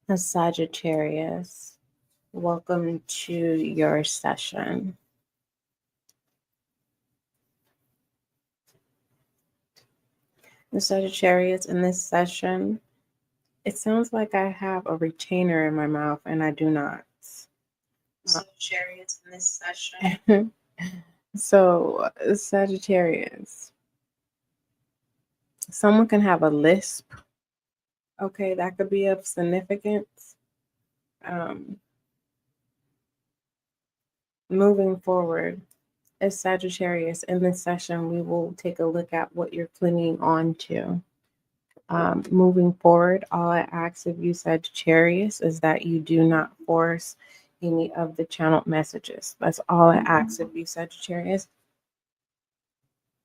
A Sagittarius, welcome to your session. The Sagittarius, in this session, it sounds like I have a retainer in my mouth and I do not. Sagittarius, in this session. So, Sagittarius, someone can have a lisp. Okay, that could be of significance. Moving forward, as Sagittarius, in this session, we will take a look at what you're clinging on to. Moving forward, all I ask of you, Sagittarius, is that you do not force any of the channeled messages. That's all I ask of you, Sagittarius,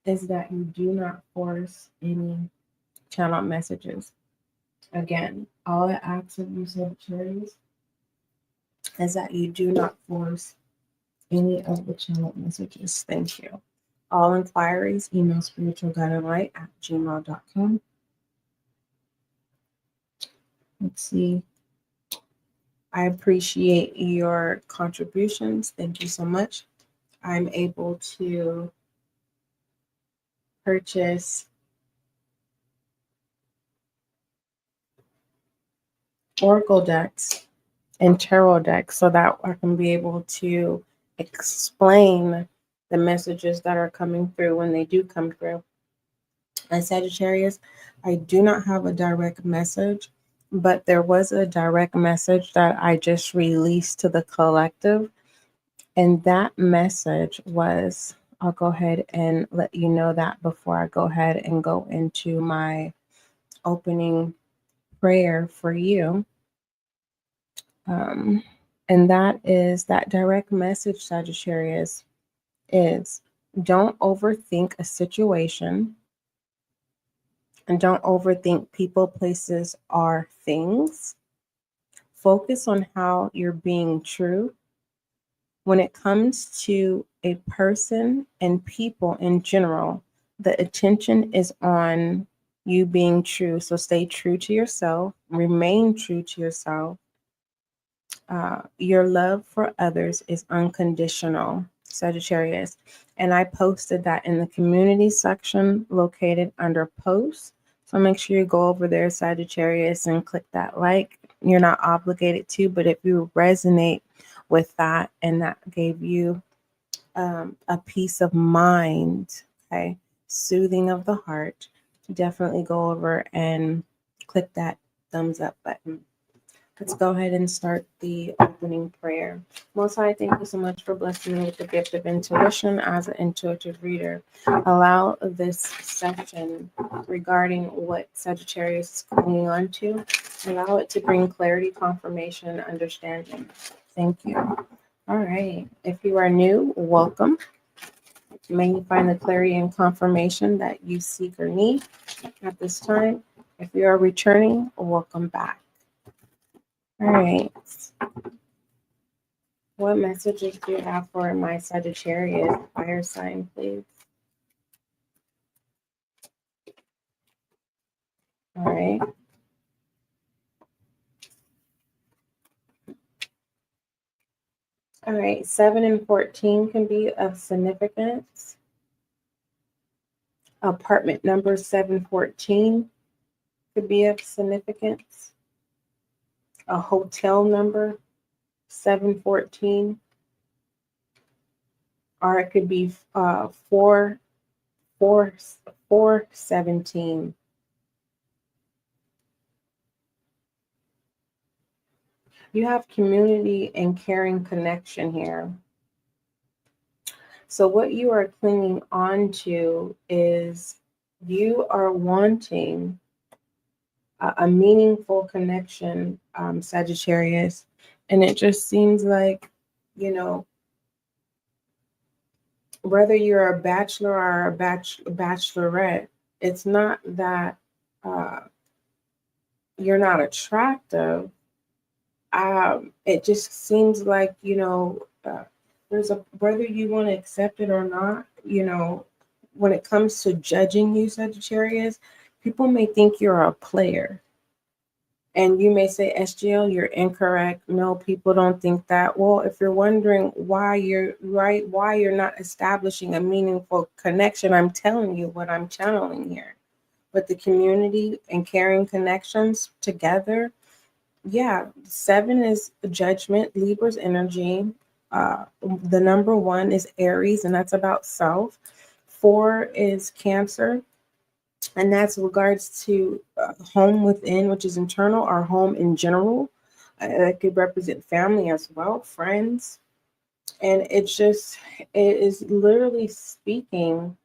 is that you do not force any channeled messages. Again, all I ask of you, Sagittarius, is that you do not force any of the channeled messages. Thank you. All inquiries, email spiritualguideandlight@gmail.com. Let's see. I appreciate your contributions. Thank you so much. I'm able to purchase oracle decks and tarot decks so that I can be able to explain the messages that are coming through when they do come through. And Sagittarius, I do not have a direct message, but there was a direct message that I just released to the collective. And that message was, I'll go ahead and let you know that before I go ahead and go into my opening prayer for you. And that is that direct message, Sagittarius, is don't overthink a situation and don't overthink people, places, or things. Focus on how you're being true. When it comes to a person and people in general, the attention is on you being true. So stay true to yourself, remain true to yourself. Your love for others is unconditional, Sagittarius. And I posted that in the community section located under posts. So make sure you go over there, Sagittarius, and click that like. You're not obligated to, but if you resonate with that and that gave you a peace of mind, okay, soothing of the heart, definitely go over and click that thumbs up button. Let's go ahead and start the opening prayer. Most High, thank you so much for blessing me with the gift of intuition as an intuitive reader. Allow this session regarding what Sagittarius is clinging on to, allow it to bring clarity, confirmation, and understanding. Thank you. All right. If you are new, welcome. May you find the clarity and confirmation that you seek or need at this time. If you are returning, welcome back. All right. What messages do you have for my Sagittarius fire sign, please? All right. All right. 7 and 14 can be of significance. Apartment number 714 could be of significance. A hotel number 714, or it could be 417. You have community and caring connection here. So what you are clinging on to is you are wanting a meaningful connection, Sagittarius. And it just seems like, you know, whether you're a bachelor or a bachelorette, it's not that you're not attractive. It just seems like, you know, there's a, whether you want to accept it or not, you know, when it comes to judging you, Sagittarius, people may think you're a player. And you may say, SGL, you're incorrect. No, people don't think that. Well, if you're wondering why you're right, why you're not establishing a meaningful connection, I'm telling you what I'm channeling here. But the community and caring connections together, yeah, 7 is judgment, Libra's energy. The number 1 is Aries, and that's about self. 4 is Cancer, and that's regards to home within, which is internal, or home in general. It could represent family as well, friends. And it is literally speaking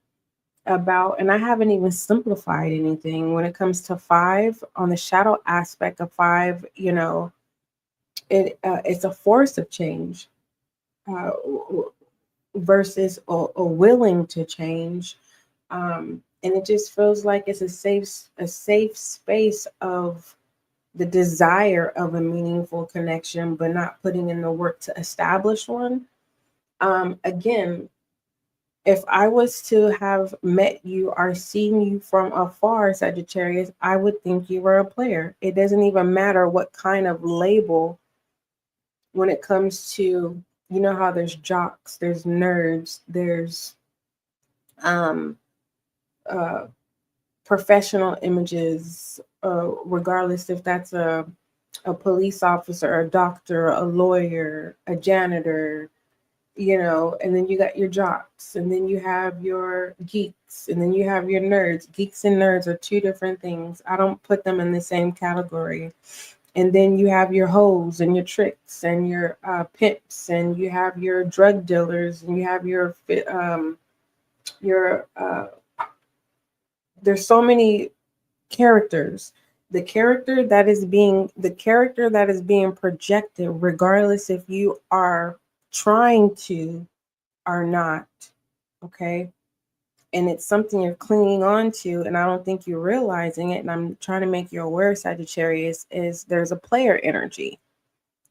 about, and I haven't even simplified anything when it comes to 5 on the shadow aspect of 5, it's a force of change uh, versus a willing to change. And it just feels like it's a safe space of the desire of a meaningful connection, but not putting in the work to establish one. Again, if I was to have met you or seen you from afar, Sagittarius, I would think you were a player. It doesn't even matter what kind of label when it comes to, you know how there's jocks, there's nerds, there's um, uh, professional images, regardless if that's a police officer, a doctor, a lawyer, a janitor, and then you got your jocks, and then you have your geeks, and then you have your nerds. Geeks and nerds are 2 different things. I don't put them in the same category. And then you have your hoes and your tricks and your pimps, and you have your drug dealers, and you have your there's so many characters. The character that is being projected, regardless if you are trying to or not, okay? And it's something you're clinging on to, and I don't think you're realizing it, and I'm trying to make you aware, Sagittarius, is there's a player energy.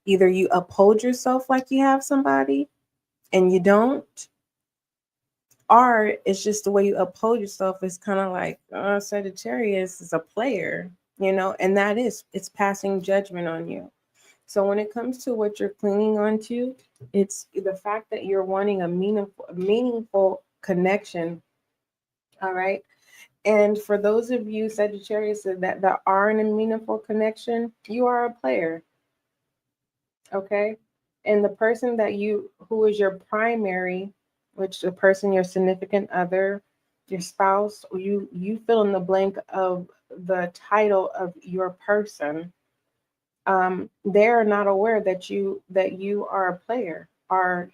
Either you uphold yourself like you have somebody and you don't, or it's just the way you uphold yourself is kind of like, Sagittarius is a player, and it's passing judgment on you. So when it comes to what you're clinging on to, it's the fact that you're wanting a meaningful connection. All right. And for those of you, Sagittarius, that are in a meaningful connection, you are a player. Okay. And the person who is your primary, which the person, your significant other, your spouse, or you fill in the blank of the title of your person, they're not aware that you are a player, or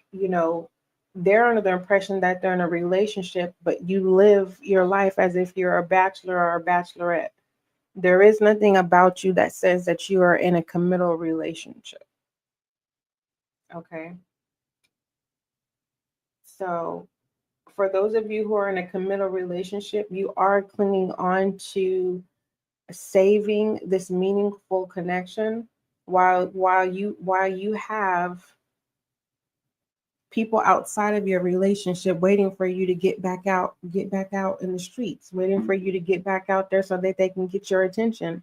they're under the impression that they're in a relationship, but you live your life as if you're a bachelor or a bachelorette. There is nothing about you that says that you are in a committal relationship. Okay. So for those of you who are in a committal relationship, you are clinging on to saving this meaningful connection while you have people outside of your relationship waiting for you to get back out in the streets, waiting for you to get back out there so that they can get your attention.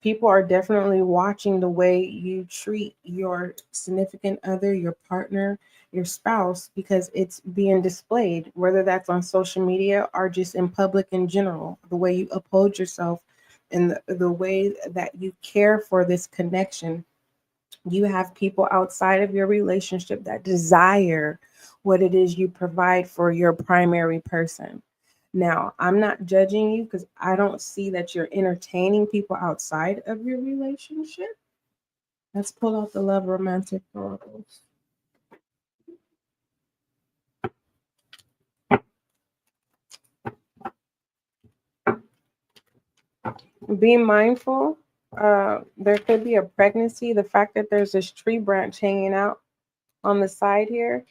People are definitely watching the way you treat your significant other, your partner, your spouse, because it's being displayed, whether that's on social media or just in public in general. The way you uphold yourself and the way that you care for this connection. You have people outside of your relationship that desire what it is you provide for your primary person. Now, I'm not judging you because I don't see that you're entertaining people outside of your relationship. Let's pull out the love romantic oracles. Be mindful. There could be a pregnancy. The fact that there's this tree branch hanging out on the side here,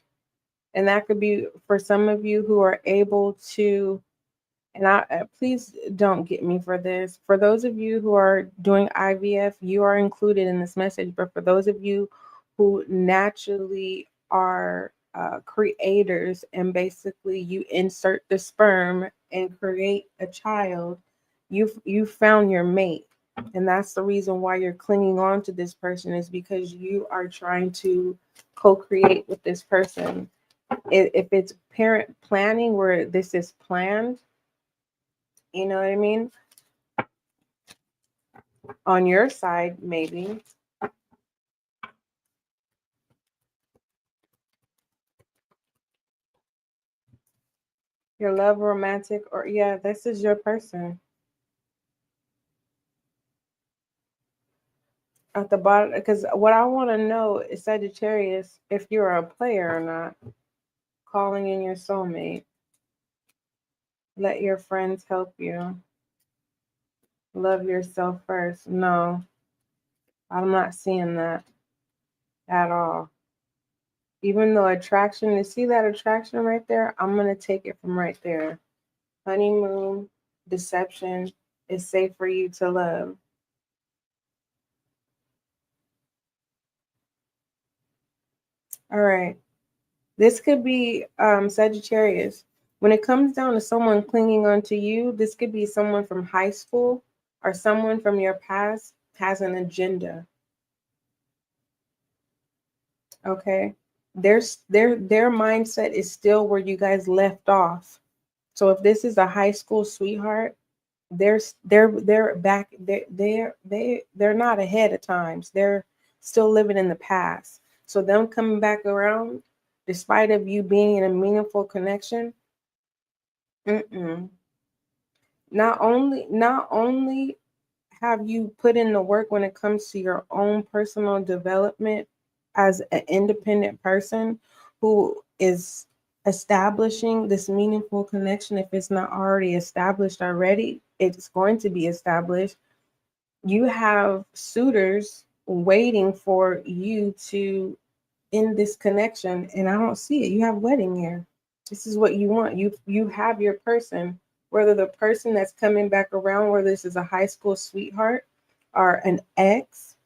and that could be for some of you who are able to. And please don't get me for this. For those of you who are doing IVF, you are included in this message. But for those of you who naturally are creators, and basically you insert the sperm and create a child. You found your mate, and that's the reason why you're clinging on to this person, is because you are trying to co-create with this person. If it's parent planning where this is planned, you know what I mean, on your side, maybe. Your love, romantic, or yeah, this is your person. At the bottom, because what I want to know is, Sagittarius, if you're a player or not. Calling in your soulmate. Let your friends help you. Love yourself first. No, I'm not seeing that at all. Even though attraction, you see that attraction right there? I'm going to take it from right there. Honeymoon, deception, is safe for you to love. All right. This could be Sagittarius. When it comes down to someone clinging on to you, this could be someone from high school or someone from your past has an agenda. Okay. Their mindset is still where you guys left off. So if this is a high school sweetheart, they're back, they're not ahead of times. They're still living in the past. So them coming back around, despite of you being in a meaningful connection, not only have you put in the work when it comes to your own personal development as an independent person who is establishing this meaningful connection. If it's not already established already, it's going to be established. You have suitors waiting for you to end this connection, and I don't see it. You have wedding here. This is what you want. You have your person, whether the person that's coming back around, whether this is a high school sweetheart or an ex,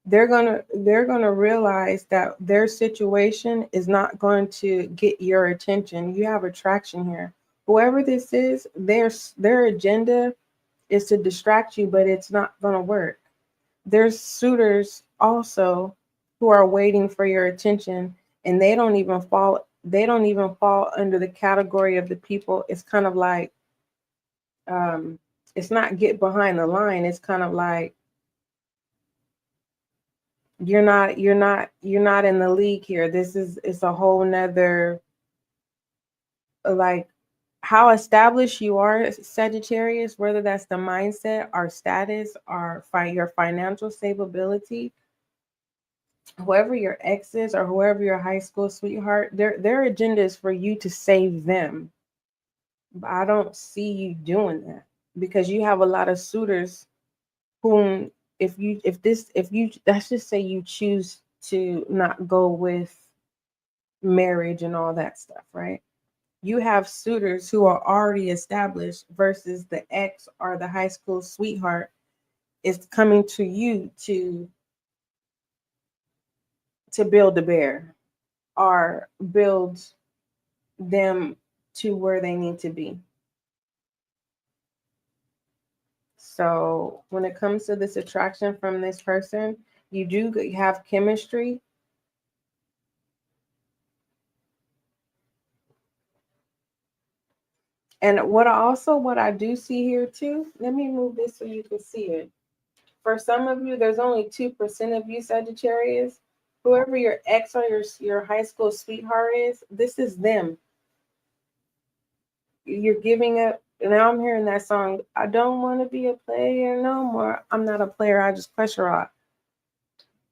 they're gonna realize that their situation is not going to get your attention. You have attraction here. Whoever this is, their agenda is to distract you, but it's not gonna work. There's suitors also who are waiting for your attention, and they don't even fall under the category of the people. It's kind of like it's not get behind the line. It's kind of like you're not in the league here. It's a whole nother, like, how established you are, Sagittarius, whether that's the mindset or status or your financial stability. Whoever your ex is or whoever your high school sweetheart, their agenda is for you to save them. But I don't see you doing that, because you have a lot of suitors whom, if you let's just say you choose to not go with marriage and all that stuff, right? You have suitors who are already established versus the ex or the high school sweetheart is coming to you to build a bear or build them to where they need to be. So when it comes to this attraction from this person, you do have chemistry. And what I do see here too, let me move this so you can see it. For some of you, there's only 2% of you, Sagittarius. Whoever your ex or your high school sweetheart is, this is them. You're giving up. Now I'm hearing that song, I don't want to be a player no more. I'm not a player, I just pressure rock.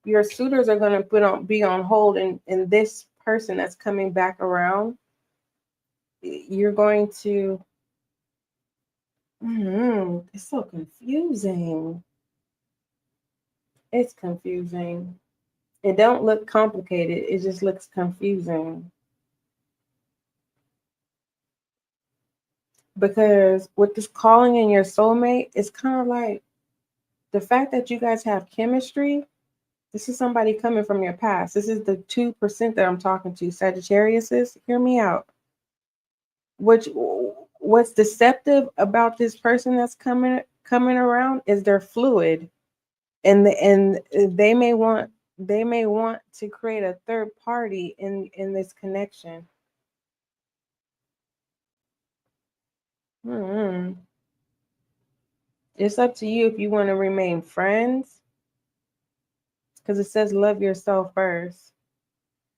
Your suitors are going to be on hold, and this person that's coming back around, you're going to, it's so confusing. It's confusing. It don't look complicated. It just looks confusing. Because with this calling in your soulmate, it's kind of like the fact that you guys have chemistry. This is somebody coming from your past. This is the 2% that I'm talking to. Sagittariuses, hear me out. What's deceptive about this person that's coming around is they're fluid, and they may want to create a third party in this connection. It's up to you if you want to remain friends, because it says love yourself first.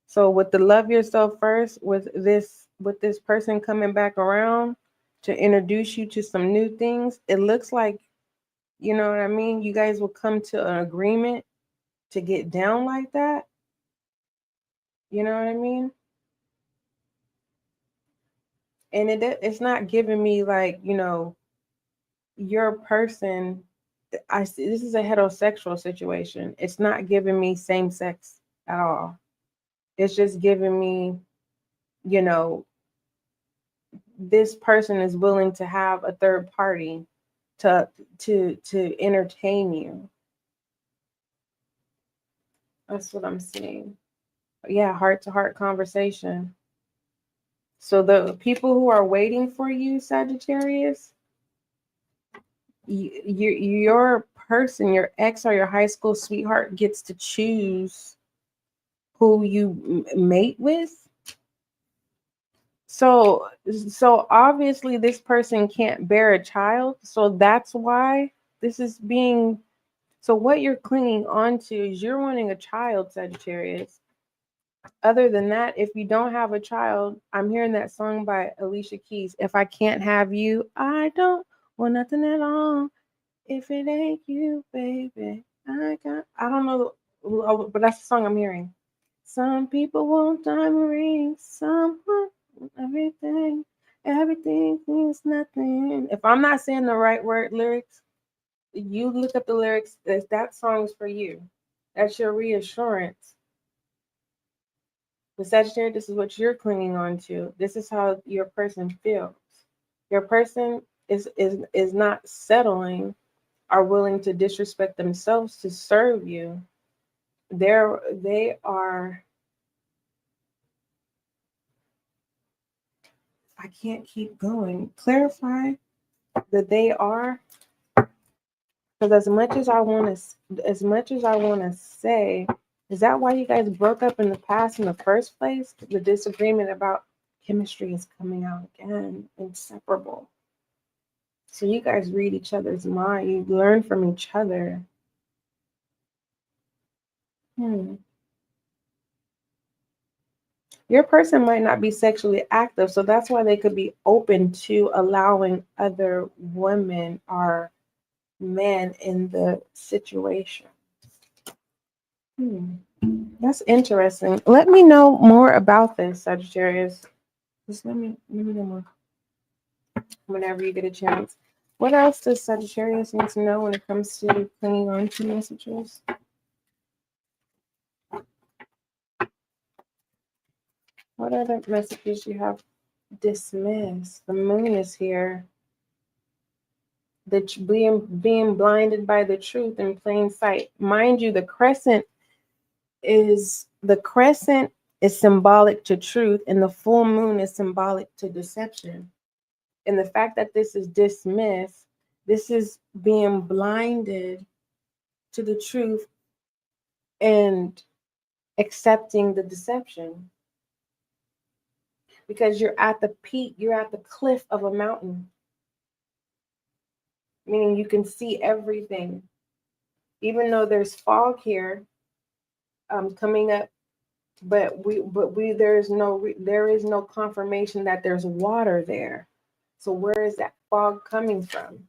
So with the love yourself first, with this person coming back around to introduce you to some new things, it looks like, you know what I mean, you guys will come to an agreement to get down like that. You know what I mean? And it's not giving me like, you know, your person. I see this is a heterosexual situation. It's not giving me same sex at all. It's just giving me, you know, this person is willing to have a third party to entertain you. That's what I'm seeing. Yeah, heart-to-heart conversation. So the people who are waiting for you, Sagittarius, your person, your ex or your high school sweetheart gets to choose who you mate with. So obviously this person can't bear a child. So that's why this is being. So what you're clinging on to is you're wanting a child, Sagittarius. Other than that, if you don't have a child, I'm hearing that song by Alicia Keys. If I can't have you, I don't want nothing at all. If it ain't you, baby, I don't know, but that's the song I'm hearing. Some people want diamond rings, some want everything. Everything means nothing. If I'm not saying the right lyrics, you look up the lyrics. That song is for you. That's your reassurance. The Sagittarius, this is what you're clinging on to. This is how your person feels. Your person is not settling, are willing to disrespect themselves to serve you. They are. I can't keep going. Clarify that they are. Because as much as I want to say, is that why you guys broke up in the past in the first place? The disagreement about chemistry is coming out again, inseparable. So you guys read each other's mind. You learn from each other. Your person might not be sexually active, so that's why they could be open to allowing other women or men in the situation. That's interesting. Let me know more about this, Sagittarius. Just let me know more whenever you get a chance. What else does Sagittarius need to know when it comes to clinging on to messages? What other messages you have dismissed? The moon is here. Being blinded by the truth in plain sight. Mind you, the crescent is symbolic to truth, and the full moon is symbolic to deception. And the fact that this is dismissed, this is being blinded to the truth and accepting the deception. Because you're at the peak, you're at the cliff of a mountain. Meaning you can see everything. Even though there's fog here coming up, but there is no confirmation that there's water there. So where is that fog coming from?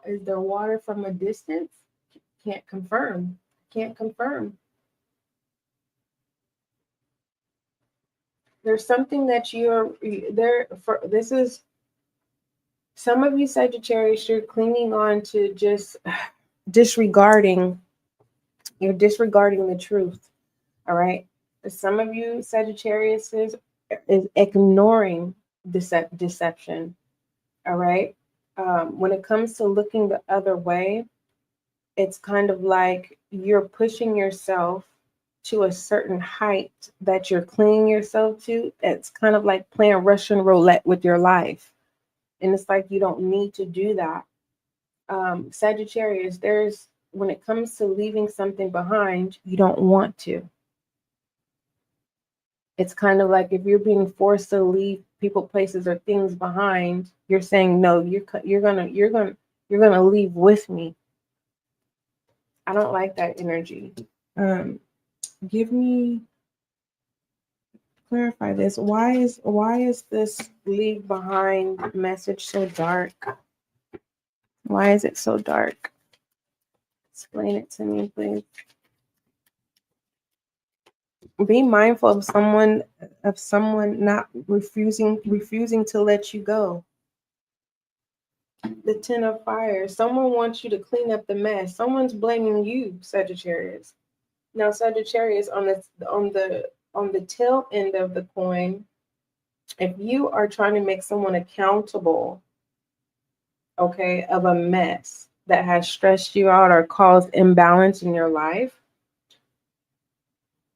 Is there water from a distance? Can't confirm. There's something that you're there for. This is some of you Sagittarius, you're clinging on to just disregarding. You're disregarding the truth. All right. Some of you Sagittarius is ignoring deception. All right. When it comes to looking the other way, it's kind of like you're pushing yourself to a certain height that you're clinging yourself to. It's kind of like playing Russian roulette with your life. And it's like you don't need to do that. Sagittarius, when it comes to leaving something behind, you don't want to. It's kind of like if you're being forced to leave people, places, or things behind, you're saying no. You're gonna leave with me. I don't like that energy. Give me clarify this. Why is this leave behind message so dark? Why is it so dark? Explain it to me, please. Be mindful of someone not refusing to let you go. The Ten of Fire. Someone wants you to clean up the mess. Someone's blaming you, Sagittarius. Now, Sagittarius, on the tail end of the coin, if you are trying to make someone accountable, okay, of a mess that has stressed you out or caused imbalance in your life,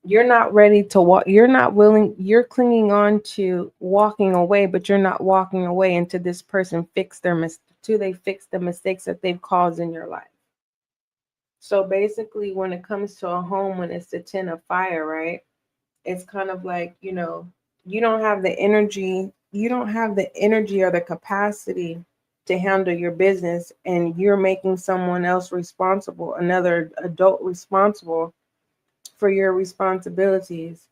you're not ready to walk. You're not willing. You're clinging on to walking away, but you're not walking away until this person they fix the mistakes that they've caused in your life. So basically, when it comes to a home, when it's the Ten of Fire, right? It's kind of like, you don't have the energy. You don't have the energy or the capacity to handle your business, and you're making someone else responsible, another adult responsible for your responsibilities.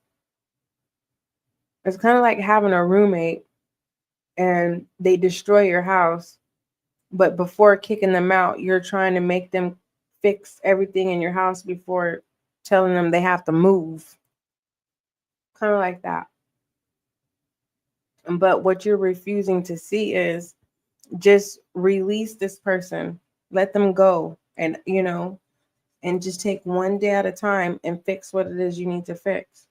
It's kind of like having a roommate and they destroy your house, but before kicking them out, you're trying to make them fix everything in your house before telling them they have to move. Kind of like that. But what you're refusing to see is just release this person, let them go, and and just take one day at a time and fix what it is you need to fix.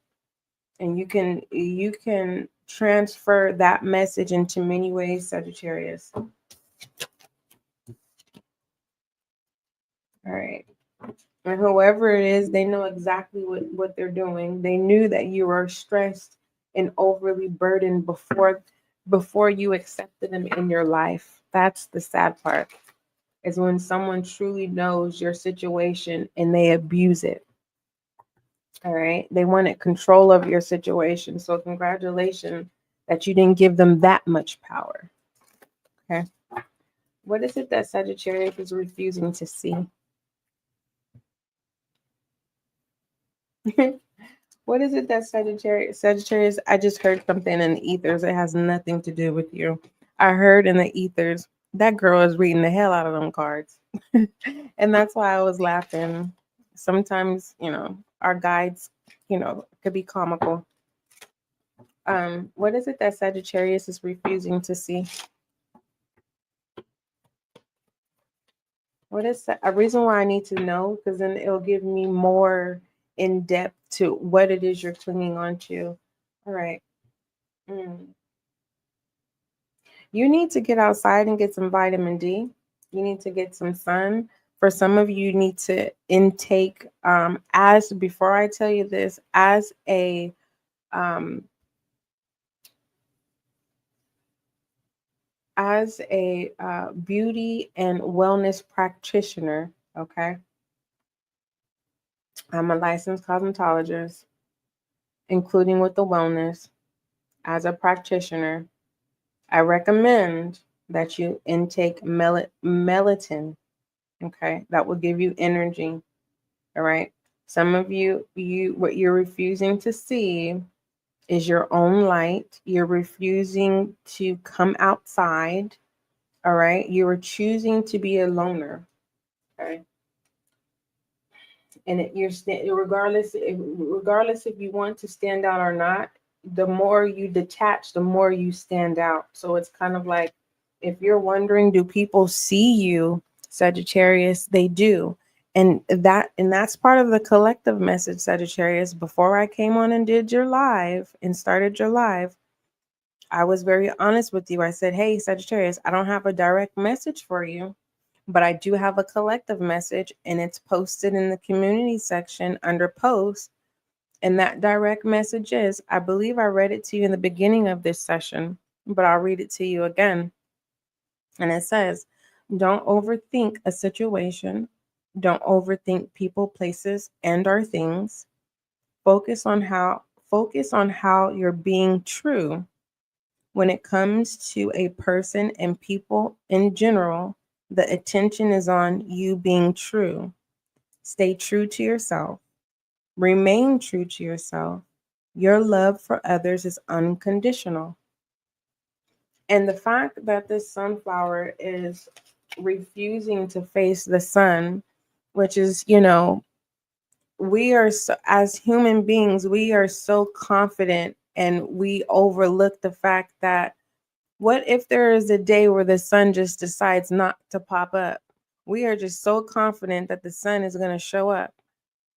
And you can transfer that message into many ways, Sagittarius. All right. And whoever it is, they know exactly what they're doing. They knew that you were stressed and overly burdened before you accepted them in your life. That's the sad part, is when someone truly knows your situation and they abuse it. All right. They wanted control of your situation. So congratulations that you didn't give them that much power. Okay. What is it that Sagittarius is refusing to see? What is it that Sagittarius, I just heard something in the ethers. It has nothing to do with you. I heard in the ethers, that girl is reading the hell out of them cards. And that's why I was laughing. Sometimes, our guides, could be comical. What is it that Sagittarius is refusing to see? What is a reason why I need to know? Because then it'll give me more in depth to what it is you're clinging on to. All right. You need to get outside and get some vitamin D. You need to get some sun. For some of you, need to intake, as before I tell you this, as a beauty and wellness practitioner, okay? I'm a licensed cosmetologist, including with the wellness. As a practitioner, I recommend that you intake melatonin, okay? That will give you energy, all right? Some of you, what you're refusing to see is your own light. You're refusing to come outside, all right? You are choosing to be a loner, okay? And regardless if you want to stand out or not, the more you detach, the more you stand out. So it's kind of like, if you're wondering, do people see you, Sagittarius? They do. And that's part of the collective message, Sagittarius. Before I came on and did your live and started your live, I was very honest with you. I said, hey, Sagittarius, I don't have a direct message for you, But I do have a collective message, and it's posted in the community section under posts. And that direct message is, I believe I read it to you in the beginning of this session, but I'll read it to you again. And it says, don't overthink a situation. Don't overthink people, places, and or things. Focus on how you're being true. When it comes to a person and people in general, the attention is on you being true. Stay true to yourself. Remain true to yourself. Your love for others is unconditional. And the fact that this sunflower is refusing to face the sun, which is, we are so, as human beings, we are so confident, and we overlook the fact that what if there is a day where the sun just decides not to pop up? We are just so confident that the sun is going to show up,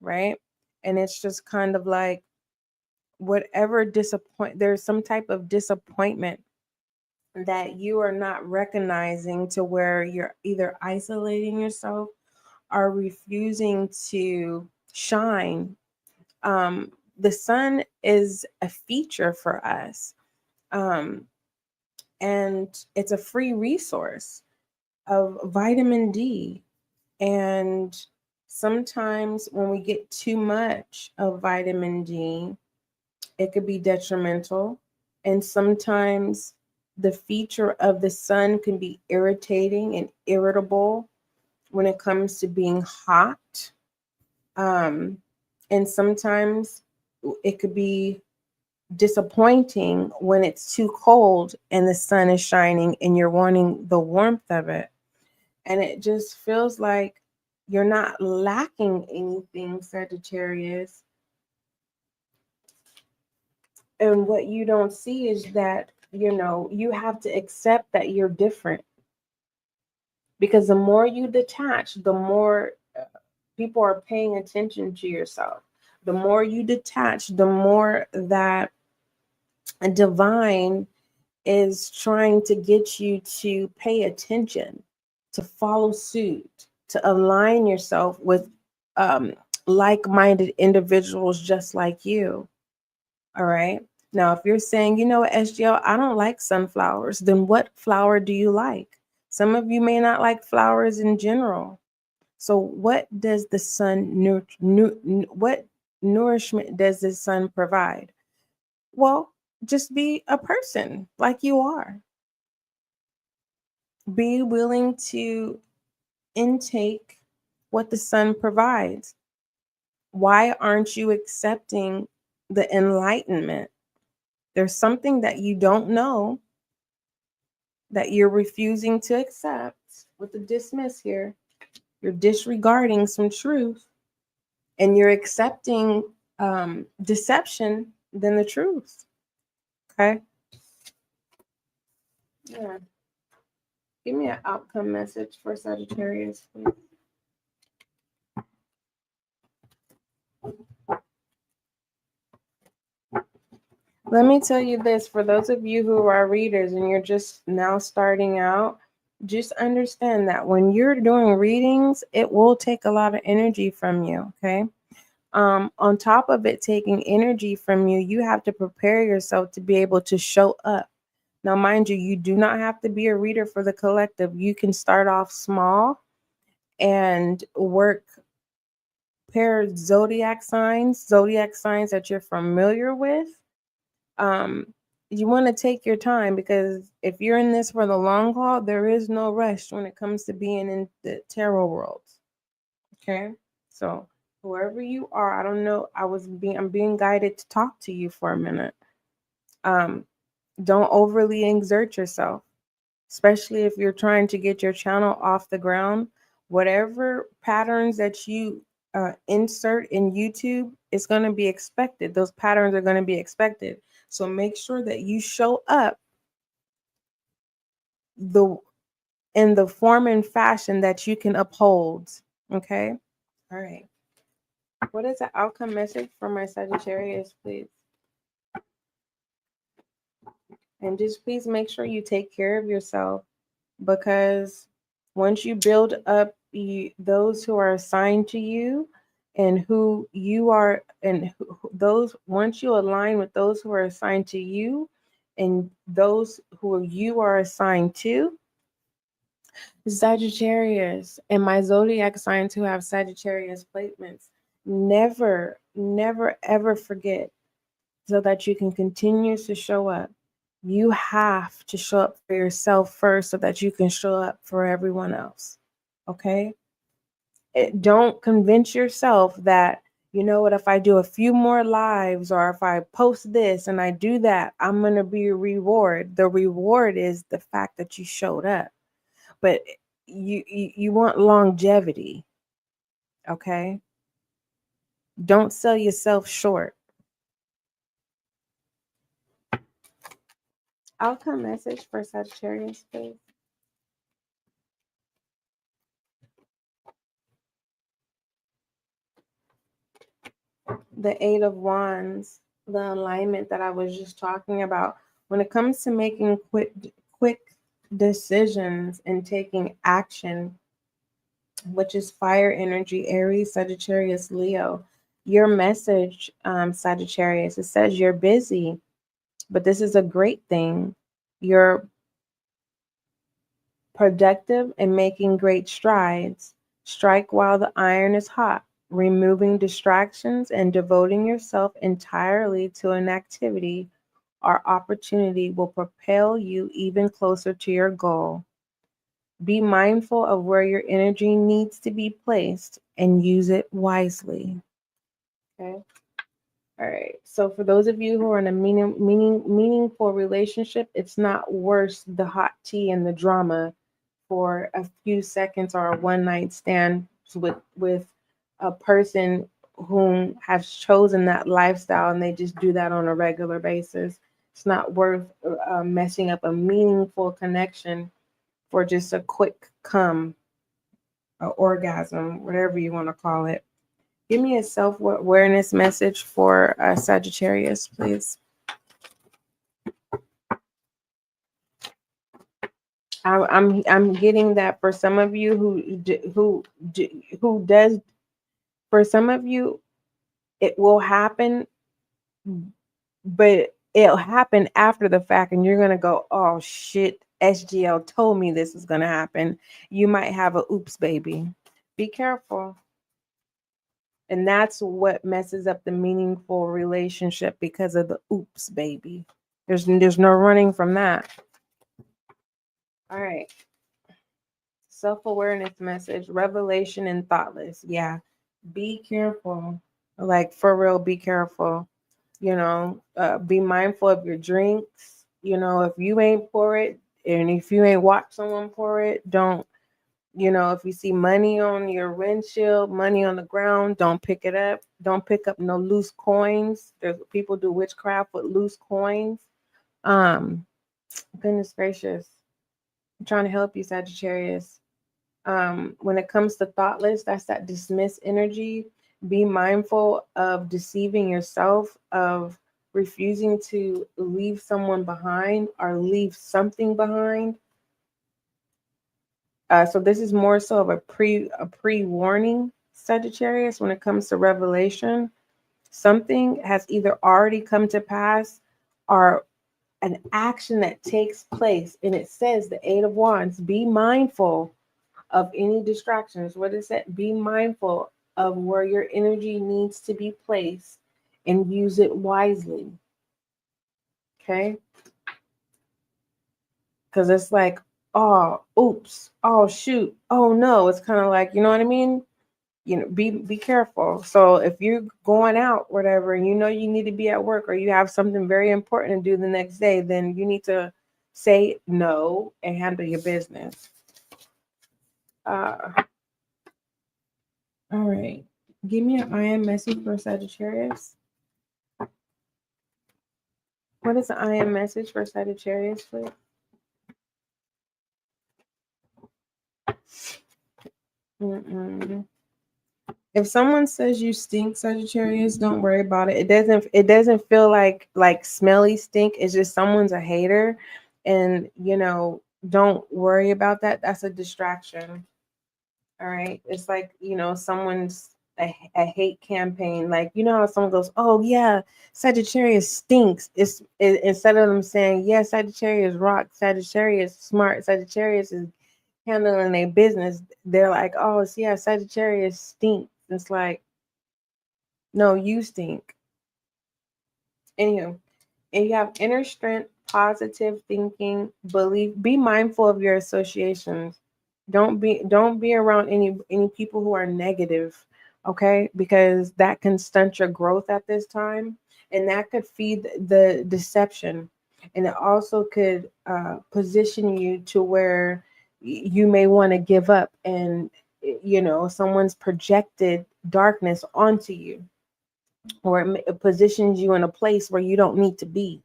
right? And it's just kind of like there's some type of disappointment that you are not recognizing, to where you're either isolating yourself or refusing to shine. The sun is a feature for us, and it's a free resource of vitamin D. And sometimes when we get too much of vitamin D, it could be detrimental. And sometimes the feature of the sun can be irritating and irritable when it comes to being hot. And sometimes it could be disappointing when it's too cold and the sun is shining and you're wanting the warmth of it. And it just feels like you're not lacking anything, Sagittarius. And what you don't see is that, you have to accept that you're different. Because the more you detach, the more people are paying attention to yourself. The more you detach, the more that a divine is trying to get you to pay attention, to follow suit, to align yourself with like-minded individuals just like you. All right. Now, if you're saying, SGL, I don't like sunflowers, then what flower do you like? Some of you may not like flowers in general. So what does the sun, what nourishment does the sun provide? Well, just be a person like you are. Be willing to intake what the sun provides. Why aren't you accepting the enlightenment? There's something that you don't know that you're refusing to accept with the dismiss here. You're disregarding some truth, and you're accepting deception than the truth. Okay? Yeah. Give me an outcome message for Sagittarius, please. Let me tell you this, for those of you who are readers and you're just now starting out, just understand that when you're doing readings, it will take a lot of energy from you, okay? On top of it taking energy from you, you have to prepare yourself to be able to show up. Now, mind you, you do not have to be a reader for the collective. You can start off small and work pair zodiac signs that you're familiar with. You want to take your time, because if you're in this for the long haul, there is no rush when it comes to being in the tarot world. Okay, so whoever you are, I don't know. I'm being guided to talk to you for a minute. Don't overly exert yourself, especially if you're trying to get your channel off the ground. Whatever patterns that you insert in YouTube is going to be expected. Those patterns are going to be expected. So make sure that you show up in the form and fashion that you can uphold. Okay? All right. What is the outcome message for my Sagittarius, please? And just please make sure you take care of yourself, because Once you build up those who are assigned to you and who you are, and those, once you align with those who are assigned to you and those who you are assigned to, Sagittarius and my zodiac signs who have Sagittarius placements, never, never, ever forget, so that you can continue to show up. You have to show up for yourself first so that you can show up for everyone else. Okay? Don't convince yourself that, you know what, if I do a few more lives or if I post this and I do that, I'm going to be a reward. The reward is the fact that you showed up. But you want longevity. Okay? Don't sell yourself short. Outcome message for Sagittarius, please. The Eight of Wands, the alignment that I was just talking about. When it comes to making quick decisions and taking action, which is fire energy, Aries, Sagittarius, Leo. Your message, Sagittarius, it says you're busy, but this is a great thing. You're productive and making great strides. Strike while the iron is hot, removing distractions and devoting yourself entirely to an activity or opportunity will propel you even closer to your goal. Be mindful of where your energy needs to be placed and use it wisely. Okay. All right. So for those of you who are in a meaningful relationship, it's not worth the hot tea and the drama for a few seconds or a one night stand with a person whom has chosen that lifestyle and they just do that on a regular basis. It's not worth messing up a meaningful connection for just a quick come, or orgasm, whatever you want to call it. Give me a self-awareness message for Sagittarius, please. I'm getting that for some of you who does, for some of you it will happen, but it'll happen after the fact and you're gonna go, oh shit, SGL told me this is gonna happen. You might have a oops baby. Be careful. And that's what messes up the meaningful relationship, because of the oops baby. There's no running from that. All right. Self-awareness message, revelation and thoughtless. Yeah. Be careful. Like, for real, be careful. You know, be mindful of your drinks. You know, if you ain't pour it, and if you ain't watch someone pour it, don't, you know, if you see money on your windshield, money on the ground, don't pick it up. Don't pick up no loose coins. There's people do witchcraft with loose coins. Goodness gracious. I'm trying to help you, Sagittarius. When it comes to thoughtless, that's that dismiss energy. Be mindful of deceiving yourself, of refusing to leave someone behind or leave something behind. So this is more so of a pre-warning, Sagittarius, when it comes to revelation. Something has either already come to pass or an action that takes place. And it says the Eight of Wands, be mindful of any distractions. What is that? Be mindful of where your energy needs to be placed and use it wisely. Okay? Because it's like, oh, oops, oh, shoot, oh, no. It's kind of like, you know what I mean? You know, be careful. So if you're going out, whatever, and you know you need to be at work or you have something very important to do the next day, then you need to say no and handle your business. All right. Give me an I am message for Sagittarius. What is the I am message for Sagittarius, please? If someone says you stink, Sagittarius, don't worry about it. It doesn't feel like smelly stink. It's just someone's a hater, and you know, don't worry about that. That's a distraction. All right. It's like, someone's a hate campaign. Like, how someone goes, oh, yeah, Sagittarius stinks. Instead of them saying, yeah, Sagittarius rock, Sagittarius smart, Sagittarius is handling their business, they're like, oh, yeah, Sagittarius stinks. It's like, no, you stink. Anywho, and you have inner strength, positive thinking, belief. Be mindful of your associations. Don't be around any people who are negative, okay? Because that can stunt your growth at this time, and that could feed the deception, and it also could position you to where you may want to give up, and someone's projected darkness onto you, or it positions you in a place where you don't need to be.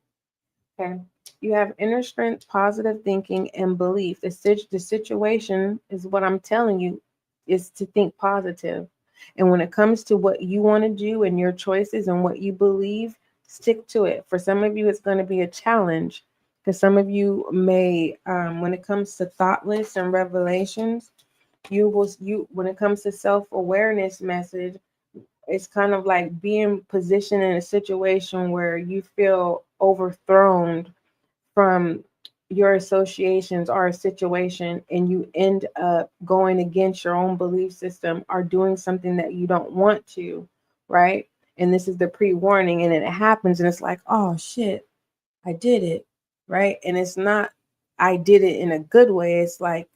Okay. You have inner strength, positive thinking, and belief. The situation is what I'm telling you is to think positive. And when it comes to what you want to do and your choices and what you believe, stick to it. For some of you, it's going to be a challenge because some of you may, when it comes to thoughtless and revelations, when it comes to self-awareness message, it's kind of like being positioned in a situation where you feel overthrown from your associations or a situation, and you end up going against your own belief system or doing something that you don't want to, right? And this is the pre-warning, and then it happens and it's like, oh shit, I did it, right? And it's not, I did it in a good way. It's like,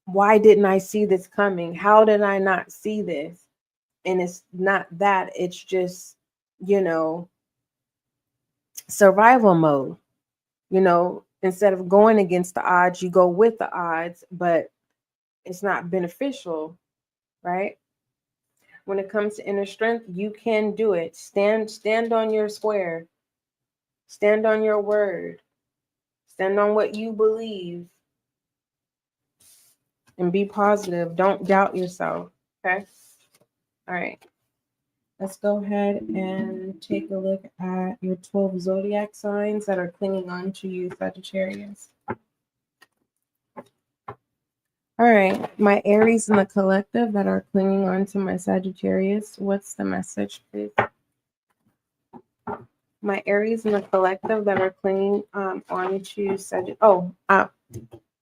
why didn't I see this coming? How did I not see this? And it's not that, it's just, survival mode. Instead of going against the odds, you go with the odds, but it's not beneficial, right? When it comes to inner strength, you can do it. Stand on your square. Stand on your word. Stand on what you believe. And be positive. Don't doubt yourself. Okay? All right. Let's go ahead and take a look at your 12 zodiac signs that are clinging on to you, Sagittarius. All right, my Aries in the collective that are clinging on to my Sagittarius, what's the message, please? My Aries in the collective that are clinging on to Sagittarius.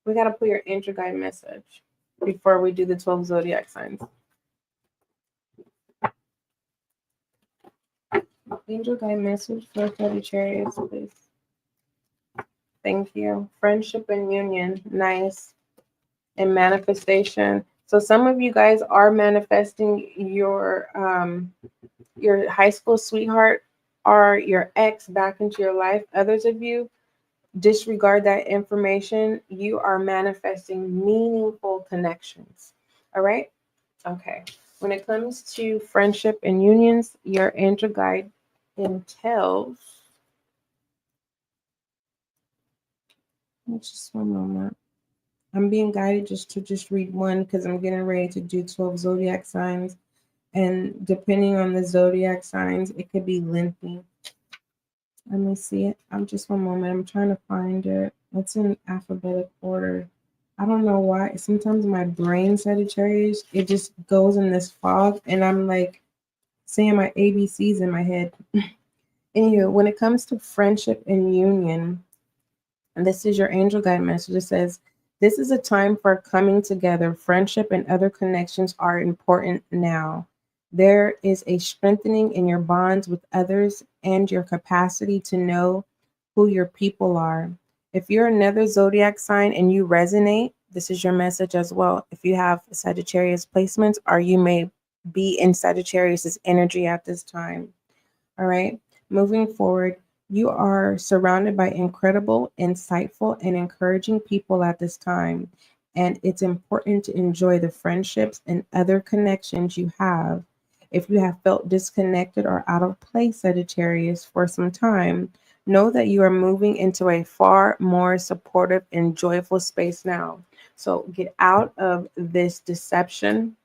We got to put your angel guide message before we do the 12 zodiac signs. Angel guide message for Sagittarius, please. Thank you. Friendship and union, nice. And manifestation. So some of you guys are manifesting your high school sweetheart or your ex back into your life. Others of you disregard that information. You are manifesting meaningful connections. All right? Okay. When it comes to friendship and unions, your angel guide entails. Just one moment. I'm being guided just read one because I'm getting ready to do 12 zodiac signs. And depending on the zodiac signs, it could be lengthy. Let me see it. I'm just one moment. I'm trying to find it. It's in alphabetic order. I don't know why. Sometimes my brain, Sagittarius, it just goes in this fog and I'm like saying my ABCs in my head. Anyway, when it comes to friendship and union, and this is your angel guide message. It says, this is a time for coming together. Friendship and other connections are important now. There is a strengthening in your bonds with others and your capacity to know who your people are. If you're another zodiac sign and you resonate, this is your message as well. If you have Sagittarius placements, or you may be in Sagittarius's energy at this time. All right. Moving forward, you are surrounded by incredible, insightful, and encouraging people at this time. And it's important to enjoy the friendships and other connections you have. If you have felt disconnected or out of place, Sagittarius, for some time, know that you are moving into a far more supportive and joyful space now. So get out of this deception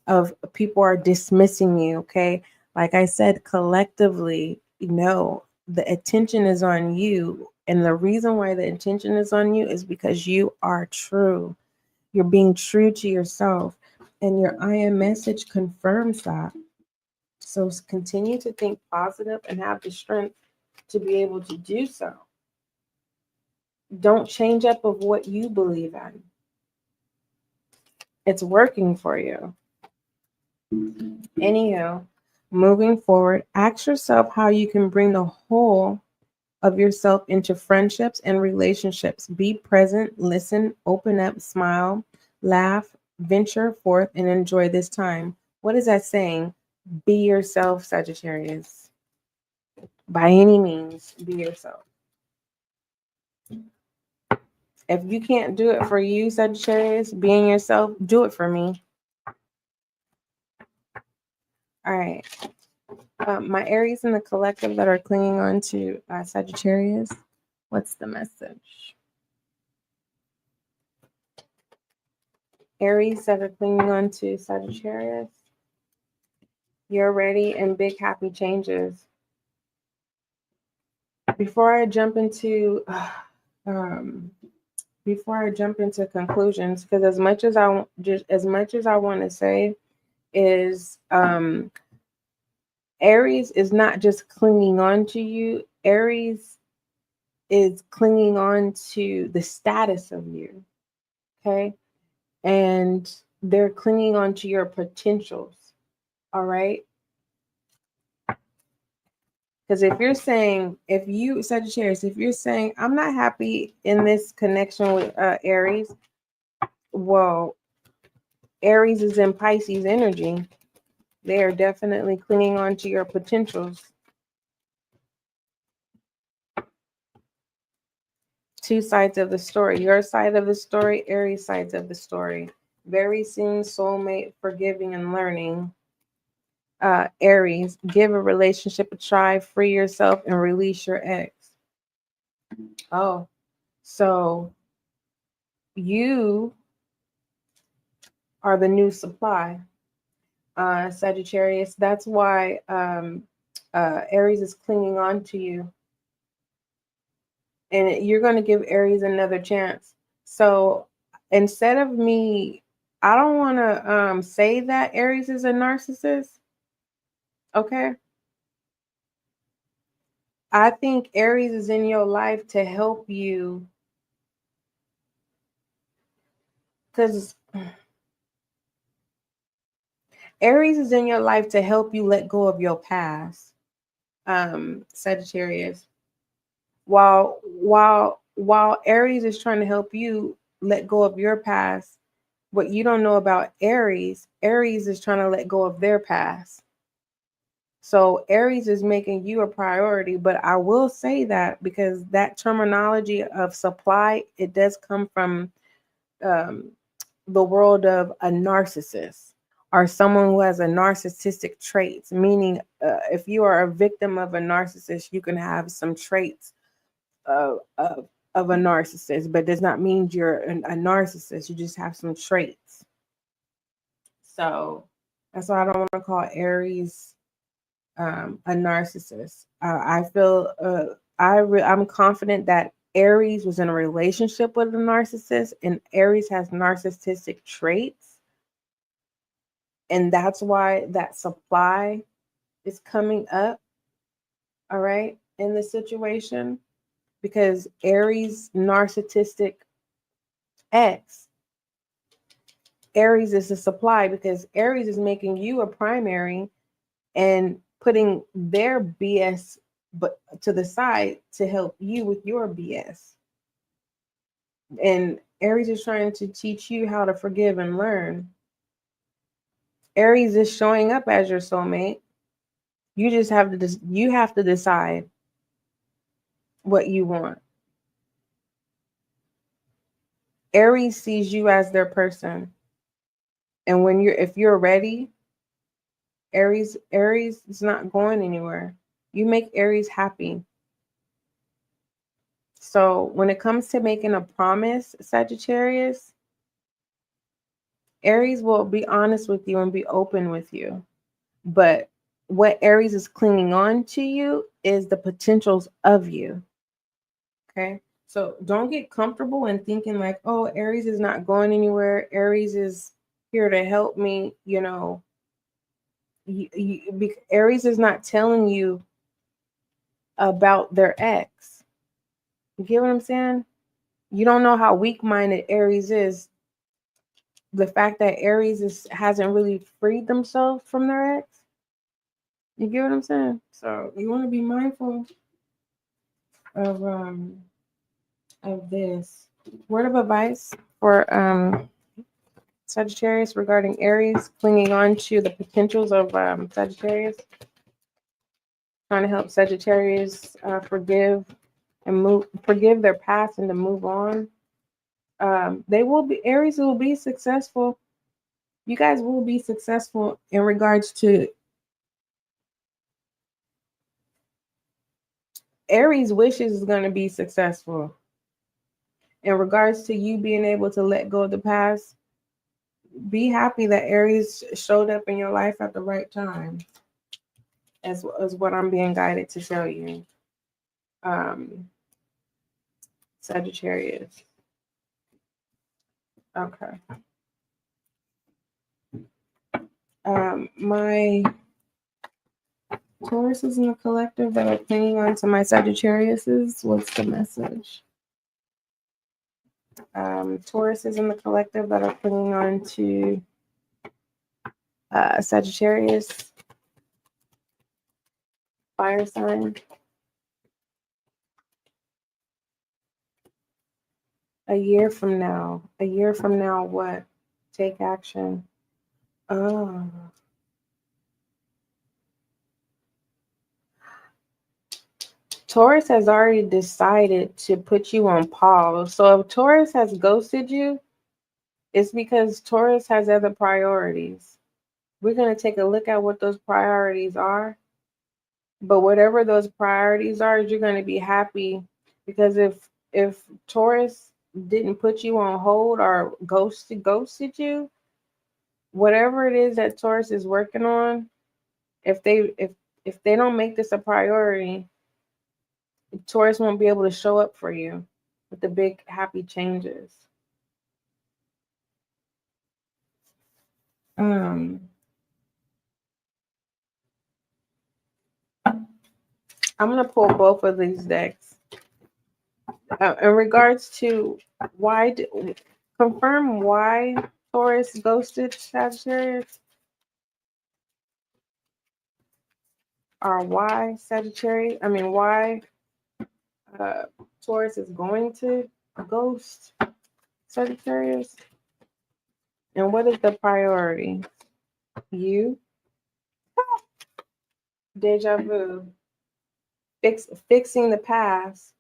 of people are dismissing you, okay? Like I said, collectively, the attention is on you. And the reason why the intention is on you is because you are true. You're being true to yourself. And your I am message confirms that. So continue to think positive and have the strength to be able to do so. Don't change up of what you believe in. It's working for you. Anyhow, moving forward, ask yourself how you can bring the whole of yourself into friendships and relationships. Be present, listen, open up, smile, laugh, venture forth, and enjoy this time. What is that saying? Be yourself, Sagittarius. By any means, be yourself. If you can't do it for you, Sagittarius, being yourself, do it for me. All right. My Aries in the collective that are clinging on to Sagittarius, what's the message? Aries that are clinging on to Sagittarius, you're ready and big happy changes. Before I jump into conclusions, because as much as I want to say is Aries is not just clinging on to you. Aries is clinging on to the status of you. Okay. And they're clinging on to your potentials. All right. Because if you, Sagittarius, if you're saying, I'm not happy in this connection with Aries, well, Aries is in Pisces energy. They are definitely clinging on to your potentials. Two sides of the story. Your side of the story, Aries sides of the story. Very soon, soulmate, forgiving and learning. Aries, give a relationship a try, free yourself, and release your ex. Oh, so you are the new supply, Sagittarius. That's why Aries is clinging on to you. And you're going to give Aries another chance. So instead of me, I don't want to say that Aries is a narcissist. Okay. I think Aries is in your life to help you, because Aries is in your life to help you let go of your past, Sagittarius. While Aries is trying to help you let go of your past, what you don't know about Aries is trying to let go of their past. So Aries is making you a priority, but I will say that because that terminology of supply, it does come from the world of a narcissist or someone who has a narcissistic traits, meaning if you are a victim of a narcissist, you can have some traits of a narcissist, but does not mean you're a narcissist. You just have some traits. So that's why I don't want to call Aries a narcissist. I feel I'm confident that Aries was in a relationship with a narcissist, and Aries has narcissistic traits, and that's why that supply is coming up. All right, in the situation, because Aries narcissistic ex, Aries is the supply because Aries is making you a primary and putting their BS but to the side to help you with your BS. And Aries is trying to teach you how to forgive and learn. Aries is showing up as your soulmate. You just have to decide what you want. Aries sees you as their person. And if you're ready, Aries is not going anywhere. You make Aries happy. So when it comes to making a promise, Sagittarius, Aries will be honest with you and be open with you. But what Aries is clinging on to you is the potentials of you. Okay. So don't get comfortable in thinking like, oh, Aries is not going anywhere. Aries is here to help me. Aries is not telling you about their ex. You get what I'm saying? You don't know how weak-minded Aries is. The fact that hasn't really freed themselves from their ex. You get what I'm saying? So you want to be mindful of this. Word of advice for Sagittarius regarding Aries clinging on to the potentials of Sagittarius, trying to help Sagittarius forgive their past and to move on. Aries will be successful. You guys will be successful in regards to Aries wishes is going to be successful in regards to you being able to let go of the past. Be happy that Aries showed up in your life at the right time, as what I'm being guided to show you. Sagittarius. Okay. My Tauruses in the collective that are clinging on to my Sagittariuses, what's the message? Tauruses in the collective that are clinging on to Sagittarius, fire sign. A year from now, what? Take action. Oh. Taurus has already decided to put you on pause. So if Taurus has ghosted you, it's because Taurus has other priorities. We're going to take a look at what those priorities are. But whatever those priorities are, you're going to be happy, because if Taurus didn't put you on hold or ghosted you, whatever it is that Taurus is working on, if they don't make this a priority, Taurus won't be able to show up for you with the big happy changes. I'm gonna pull both of these decks in regards to confirm why Taurus ghosted Sagittarius, or why Taurus is going to ghost Sagittarius, and what is the priority? You, deja vu, fixing the past,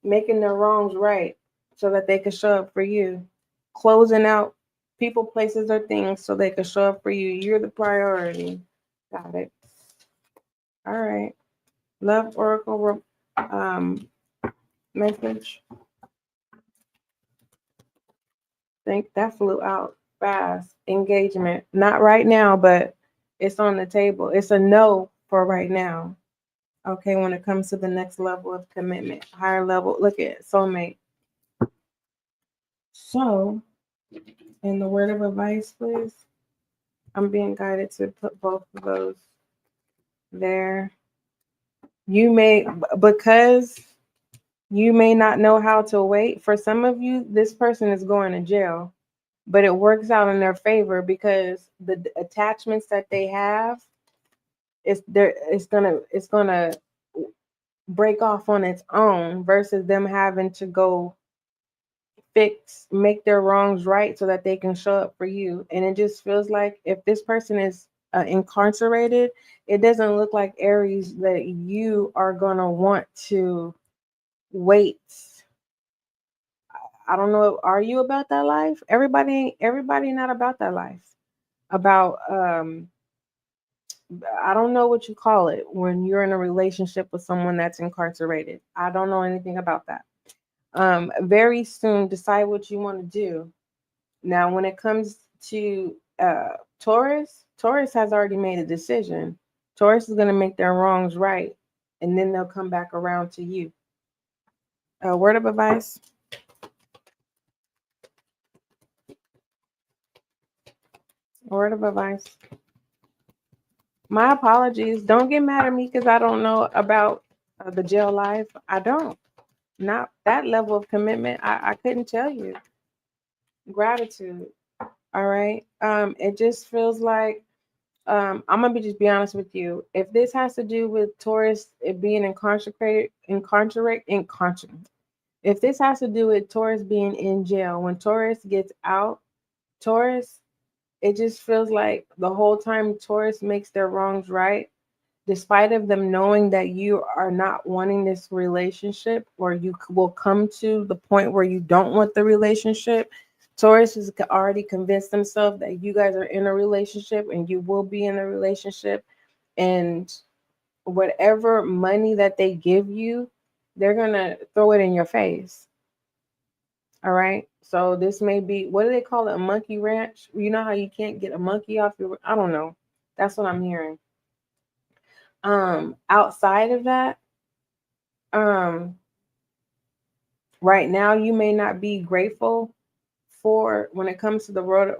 making their wrongs right so that they can show up for you, closing out people, places, or things so they can show up for you. You're the priority. Got it. All right. Love Oracle message. Think that flew out fast. Engagement. Not right now, but it's on the table. It's a no for right now. Okay, when it comes to the next level of commitment, higher level, look at soulmate. So, in the word of advice, please. I'm being guided to put both of those there. Because you may not know how to wait. For some of you, this person is going to jail, but it works out in their favor because the attachments that they have, it's gonna break off on its own versus them having to go make their wrongs right so that they can show up for you. And it just feels like if this person is incarcerated, it doesn't look like Aries that you are gonna want to wait. I don't know. Are you about that life? Everybody not about that life. About I don't know what you call it when you're in a relationship with someone that's incarcerated. I don't know anything about that. Very soon, decide what you want to do. Now, when it comes to Taurus has already made a decision. Taurus is going to make their wrongs right, and then they'll come back around to you. Word of advice. Word of advice. My apologies. Don't get mad at me because I don't know about the jail life. I don't. Not that level of commitment. I couldn't tell you. Gratitude. All right. It just feels like I'm gonna just be honest with you. If this has to do with Taurus it being if this has to do with Taurus being in jail, when Taurus gets out, Taurus, it just feels like the whole time Taurus makes their wrongs right, despite of them knowing that you are not wanting this relationship, or you will come to the point where you don't want the relationship. Taurus has already convinced themselves that you guys are in a relationship and you will be in a relationship. And whatever money that they give you, they're going to throw it in your face. All right. So this may be, what do they call it? A monkey ranch? You know how you can't get a monkey off your, I don't know. That's what I'm hearing. Outside of that, right now you may not be grateful for, when it comes to the word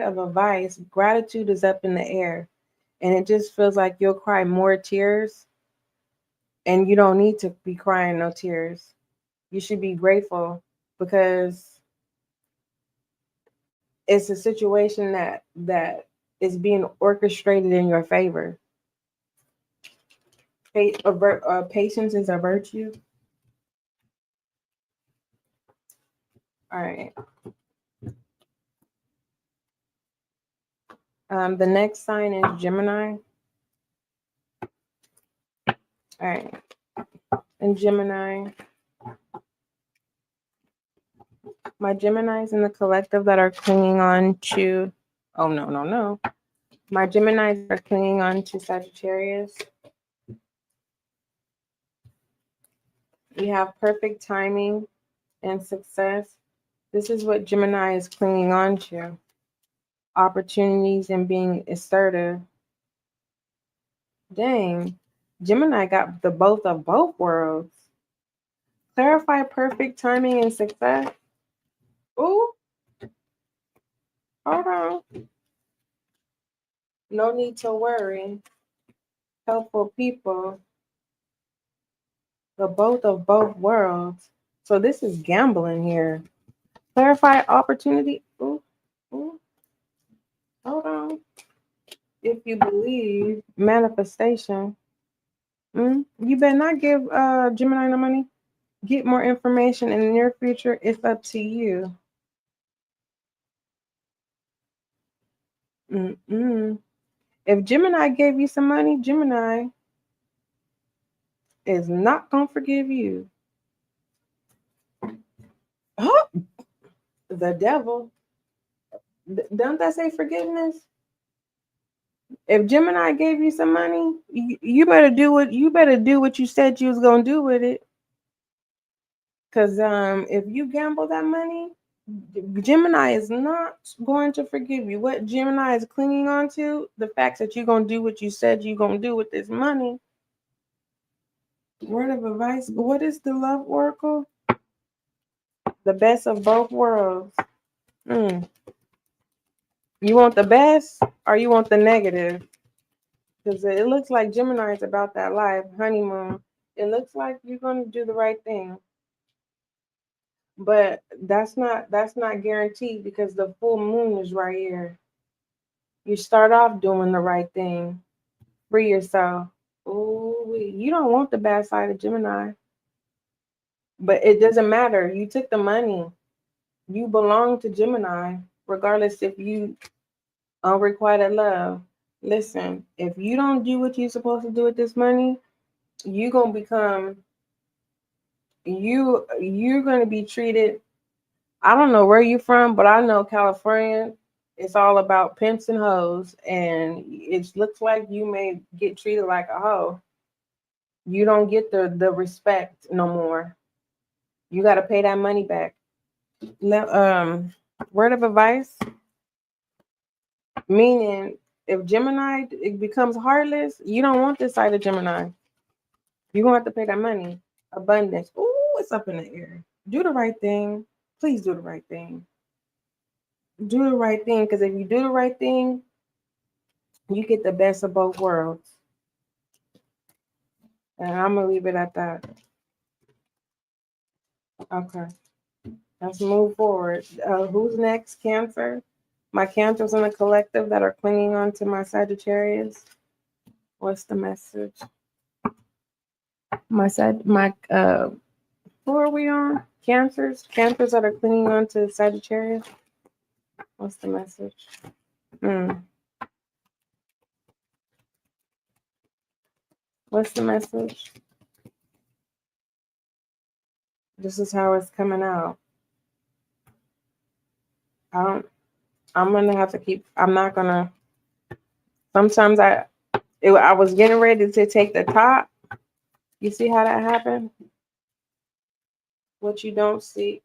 of advice. Gratitude is up in the air, and it just feels like you'll cry more tears, and you don't need to be crying no tears. You should be grateful because it's a situation that is being orchestrated in your favor. Patience is a virtue. All right. The next sign is Gemini. All right. And Gemini, my Geminis in the collective that are clinging on to, oh, no. My Geminis are clinging on to Sagittarius. We have perfect timing and success. This is what Gemini is clinging on to. Opportunities and being assertive. Dang. Gemini got the both of both worlds. Clarify perfect timing and success. Ooh. Hold on. No need to worry. Helpful people. The both of both worlds. So this is gambling here. Clarify opportunity. Ooh. Ooh. Hold on. If you believe manifestation, you better not give Gemini no money. Get more information in the near future. It's up to you. If Gemini gave you some money, Gemini is not gonna forgive you. Oh, the devil. Don't that say forgiveness? If Gemini gave you some money, you better do what you said you was gonna do with it. Cause if you gamble that money, Gemini is not going to forgive you. What Gemini is clinging on to, the fact that you're gonna do what you said you're gonna do with this money. Word of advice. What is the love oracle? The best of both worlds. You want the best or you want the negative? Because it looks like Gemini is about that life, honeymoon. It looks like you're going to do the right thing. But that's not guaranteed because the full moon is right here. You start off doing the right thing. Free yourself. Oh, you don't want the bad side of Gemini. But it doesn't matter. You took the money. You belong to Gemini, regardless if you unrequited love. Listen, if you don't do what you're supposed to do with this money, you're gonna become you're gonna be treated. I don't know where you're from, but I know California, it's all about pimps and hoes, and it looks like you may get treated like a hoe. You don't get the respect no more. You got to pay that money back. Word of advice, meaning if Gemini it becomes heartless, you don't want this side of Gemini. You're gonna have to pay that money. Abundance. Ooh, it's up in the air. Do the right thing. Please do the right thing. Do the right thing, because if you do the right thing, you get the best of both worlds. And I'm going to leave it at that. Okay. Let's move forward. Who's next? Cancer. My Cancers in the collective that are clinging on to my Sagittarius. What's the message? Who are we on? Cancers that are clinging on to Sagittarius. What's the message? What's the message? This is how it's coming out. I'm gonna have to keep. I'm not gonna. Sometimes I was getting ready to take the top. You see how that happened? What you don't see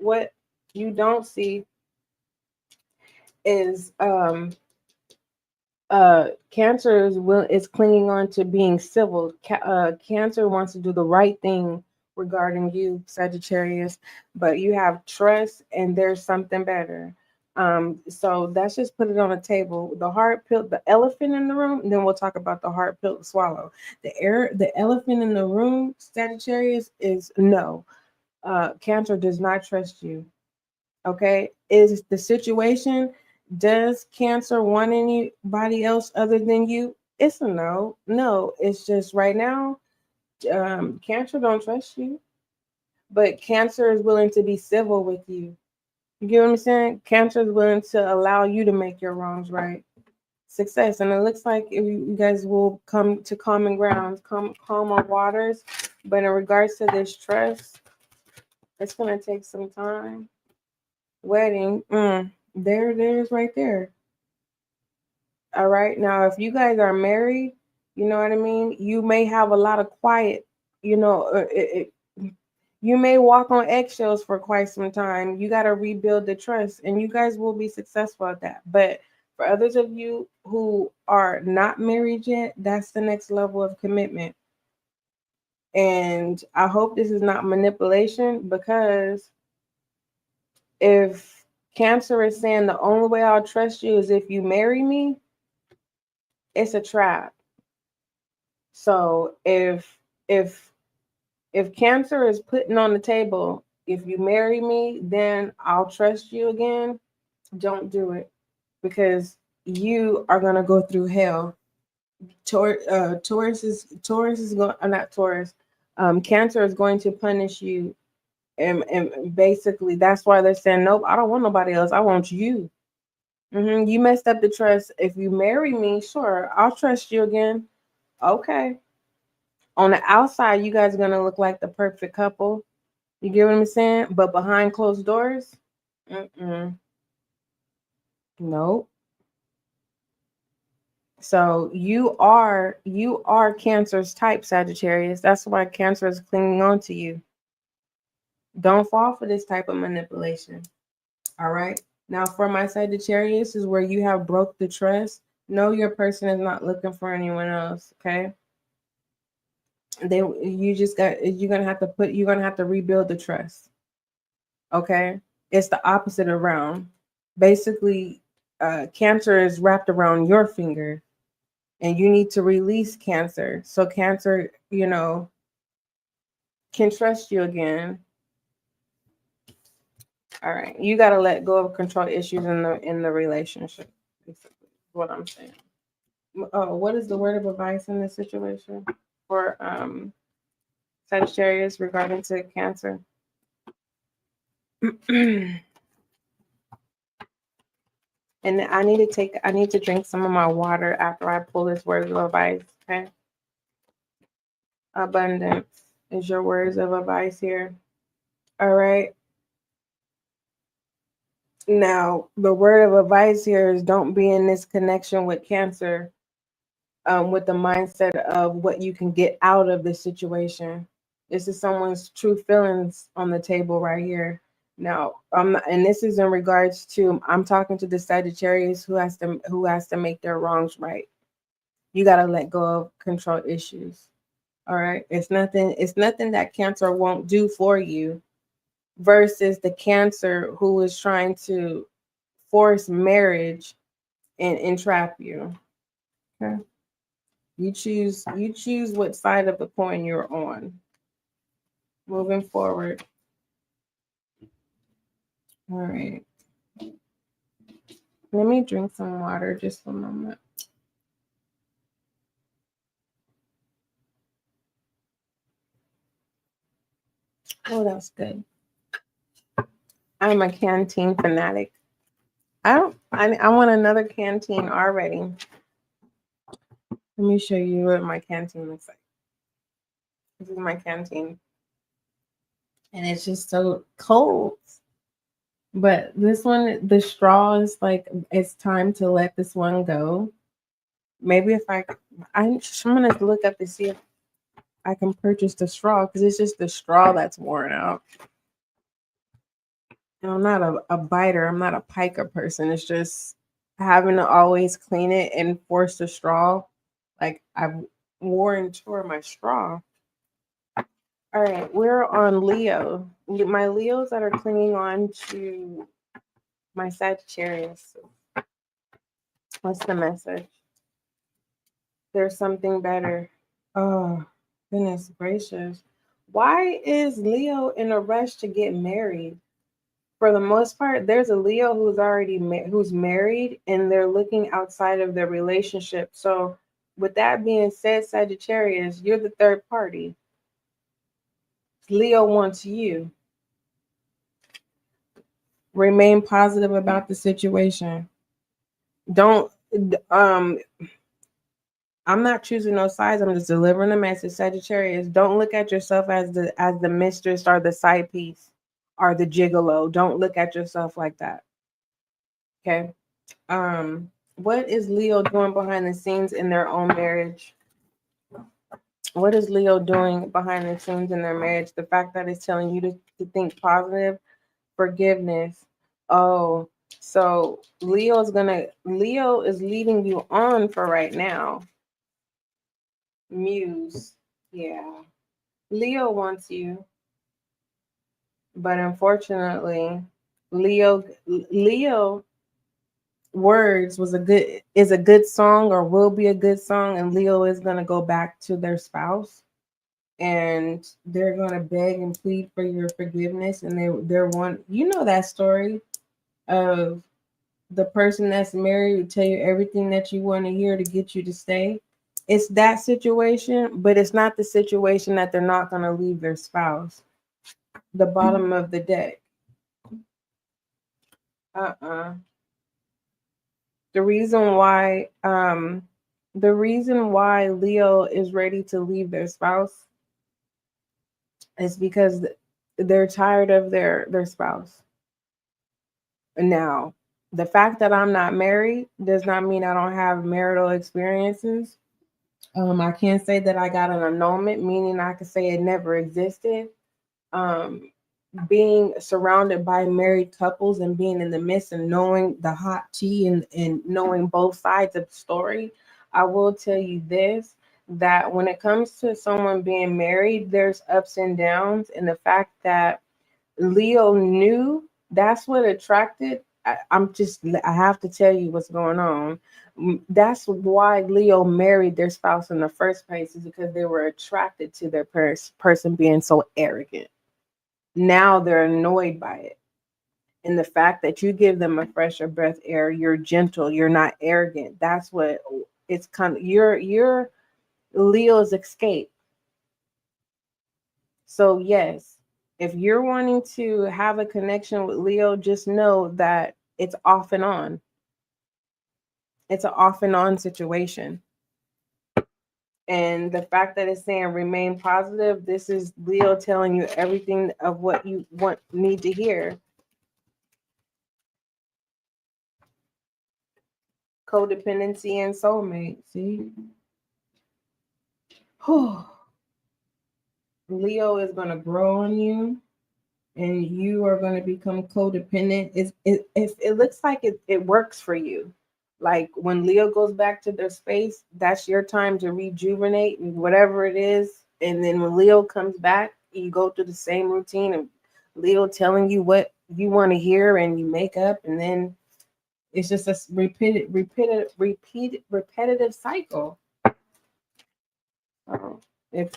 is Cancer is clinging on to being civil. Cancer wants to do the right thing regarding you, Sagittarius, but you have trust and there's something better. So that's just put it on the table. The hard pill, the elephant in the room, and then we'll talk about the hard pill to swallow. The elephant in the room, Sagittarius, is no. Cancer does not trust you. Okay, is the situation, does Cancer want anybody else other than you? It's a no. No, it's just right now, Cancer don't trust you, but Cancer is willing to be civil with you. You get what I'm saying? Cancer is willing to allow you to make your wrongs right. Success, and it looks like you guys will come to common ground, calmer waters. But in regards to this trust, it's gonna take some time. Wedding, there it is right there. All right. Now, if you guys are married, you know what I mean? You may have a lot of quiet, you may walk on eggshells for quite some time. You got to rebuild the trust, and you guys will be successful at that. But for others of you who are not married yet, that's the next level of commitment. And I hope this is not manipulation, because if Cancer is saying the only way I'll trust you is if you marry me, it's a trap. So if Cancer is putting on the table, if you marry me, then I'll trust you again, don't do it, because you are gonna go through hell. Taurus is going, not Taurus. Cancer is going to punish you, and basically that's why they're saying nope. I don't want nobody else. I want you. You messed up the trust. If you marry me, sure, I'll trust you again. Okay. On the outside, you guys are gonna look like the perfect couple. You get what I'm saying? But behind closed doors, nope. So you are Cancer's type, Sagittarius. That's why Cancer is clinging on to you. Don't fall for this type of manipulation. All right. Now, for my Sagittarius, is where you have broke the trust. No, your person is not looking for anyone else. Okay. You're gonna have to rebuild the trust. Okay. It's the opposite around. Basically, Cancer is wrapped around your finger, and you need to release Cancer so Cancer, can trust you again. All right, you got to let go of control issues in the relationship. Basically, what I'm saying. What is the word of advice in this situation for Sagittarius regarding to Cancer? And I need to drink some of my water after I pull this word of advice. Okay. Abundance is your words of advice here. All right. Now, the word of advice here is don't be in this connection with Cancer with the mindset of what you can get out of this situation. This is someone's true feelings on the table right here. Now, and this is in regards to, I'm talking to the Sagittarius who has to make their wrongs right. You got to let go of control issues. All right. It's nothing that Cancer won't do for you versus the Cancer who is trying to force marriage and entrap you. Okay. You choose what side of the coin you're on. Moving forward. All right. Let me drink some water just for a moment. Oh, that's good. I'm a canteen fanatic. I want another canteen already. Let me show you what my canteen looks like. This is my canteen. And it's just so cold. But this one, the straw is like, it's time to let this one go. Maybe if I'm gonna look up to see if I can purchase the straw because it's just the straw that's worn out. And I'm not a biter, I'm not a piker person. It's just having to always clean it and force the straw. Like I've worn and tore my straw. All right, we're on Leo. My Leos that are clinging on to my Sagittarius. What's the message? There's something better. Oh, goodness gracious. Why is Leo in a rush to get married? For the most part, there's a Leo who's already who's married and they're looking outside of their relationship. So, with that being said, Sagittarius, you're the third party. Leo wants you. Remain positive about the situation. Don't I'm not choosing no sides. I'm just delivering a message. Sagittarius, don't look at yourself as the mistress or the side piece or the gigolo. Don't look at yourself like that. Okay. What is Leo doing behind the scenes in their own marriage? What is Leo doing behind the scenes in their marriage? The fact that it's telling you to think positive, forgiveness. Oh, so Leo is leading you on for right now. Muse. Yeah. Leo wants you. But unfortunately, Leo words is a good song or will be a good song, and Leo is gonna go back to their spouse and they're gonna beg and plead for your forgiveness, and they're one, you know, that story of the person that's married will tell you everything that you want to hear to get you to stay. It's that situation, but it's not the situation that they're not gonna leave their spouse. The bottom of the deck. The reason why Leo is ready to leave their spouse is because they're tired of their spouse. Now, the fact that I'm not married does not mean I don't have marital experiences. I can't say that I got an annulment, meaning I could say it never existed. Being surrounded by married couples and being in the midst and knowing the hot tea and knowing both sides of the story, I will tell you this, that when it comes to someone being married, there's ups and downs. And the fact that Leo knew, that's what attracted. I have to tell you what's going on. That's why Leo married their spouse in the first place, is because they were attracted to their person being so arrogant. Now they're annoyed by it. And the fact that you give them a fresher breath air, you're gentle, you're not arrogant. That's what it's kind of, you're Leo's escape. So yes, if you're wanting to have a connection with Leo, just know that it's off and on. It's an off and on situation. And the fact that it's saying remain positive, this is Leo telling you everything of what you need to hear. Codependency and soulmate. See? Leo is going to grow on you and you are going to become codependent. It looks like it works for you. Like when Leo goes back to their space, that's your time to rejuvenate and whatever it is And then when Leo comes back, you go through the same routine of Leo telling you what you want to hear, and you make up, and then it's just a repetitive cycle. If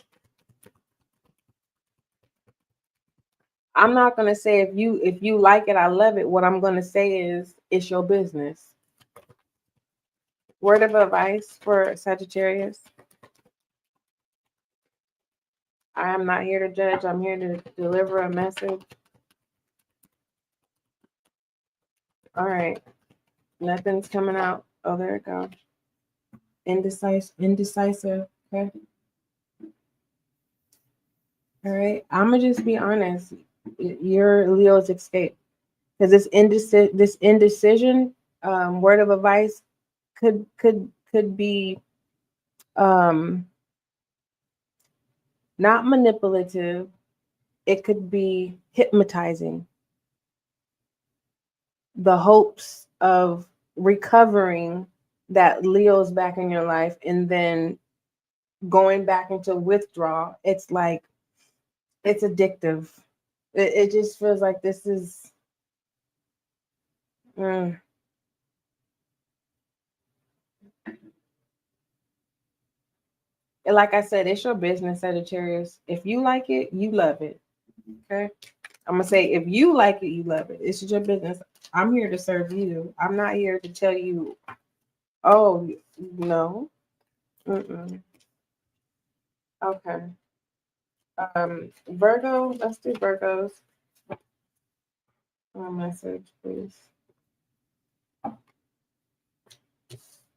I'm not gonna say if you like it, I love it. What I'm gonna say is it's your business. Word of advice for Sagittarius. I am not here to judge. I'm here to deliver a message. All right. Nothing's coming out. Oh, there it goes. Indecisive. Okay. All right. I'm gonna just be honest. You're Leo's escape. Because this indecision, word of advice could be not manipulative. It could be hypnotizing. The hopes of recovering that Leo's back in your life and then going back into withdrawal. It's like it's addictive. It just feels like this is like I said, it's your business, Sagittarius. If you like it, you love it. Okay. I'm gonna say if you like it, you love it. It's your business. I'm here to serve you. I'm not here to tell you, oh no. Mm-mm. Okay. Virgo, let's do Virgos. One message, please.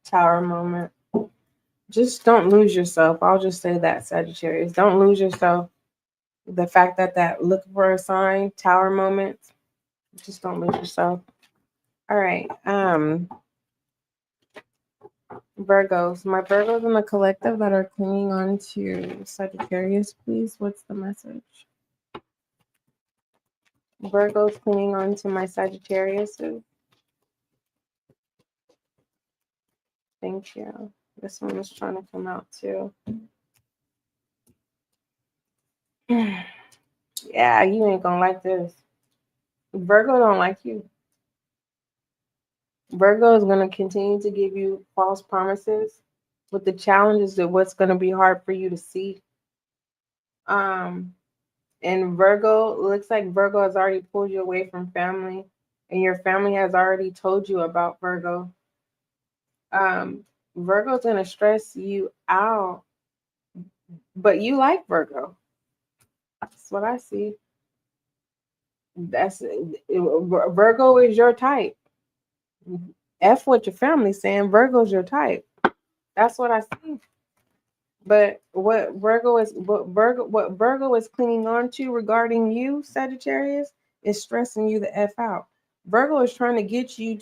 Tower moment. Just don't lose yourself. I'll just say that, Sagittarius. Don't lose yourself. The fact that look for a sign, tower moment. Just don't lose yourself. All right. Virgos. My Virgos in the collective that are clinging on to Sagittarius, please. What's the message? Virgos clinging on to my Sagittarius. Thank you. This one is trying to come out too. Yeah, you ain't gonna like this. Virgo don't like you. Virgo is gonna continue to give you false promises with the challenges of what's gonna be hard for you to see. And Virgo, looks like Virgo has already pulled you away from family, and your family has already told you about Virgo. Virgo's gonna stress you out, but you like Virgo. That's what I see. Virgo is your type. F what your family's saying. Virgo's your type. That's what I see. But what Virgo is clinging on to regarding you, Sagittarius, is stressing you the F out. Virgo is trying to get you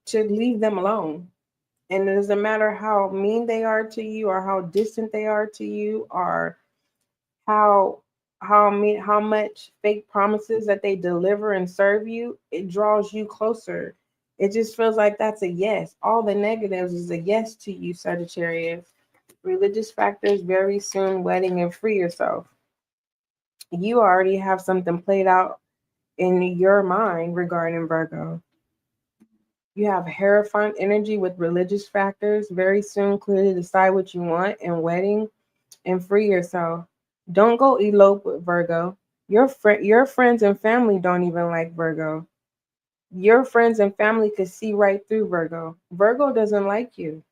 to leave them alone. And it doesn't matter how mean they are to you or how distant they are to you or how much fake promises that they deliver and serve you, it draws you closer. It just feels like that's a yes. All the negatives is a yes to you, Sagittarius. Religious factors, very soon, wedding, and free yourself. You already have something played out in your mind regarding Virgo. You have Hierophant energy with religious factors. Very soon, clearly decide what you want and wedding and free yourself. Don't go elope with Virgo. Your friends and family don't even like Virgo. Your friends and family could see right through Virgo. Virgo doesn't like you.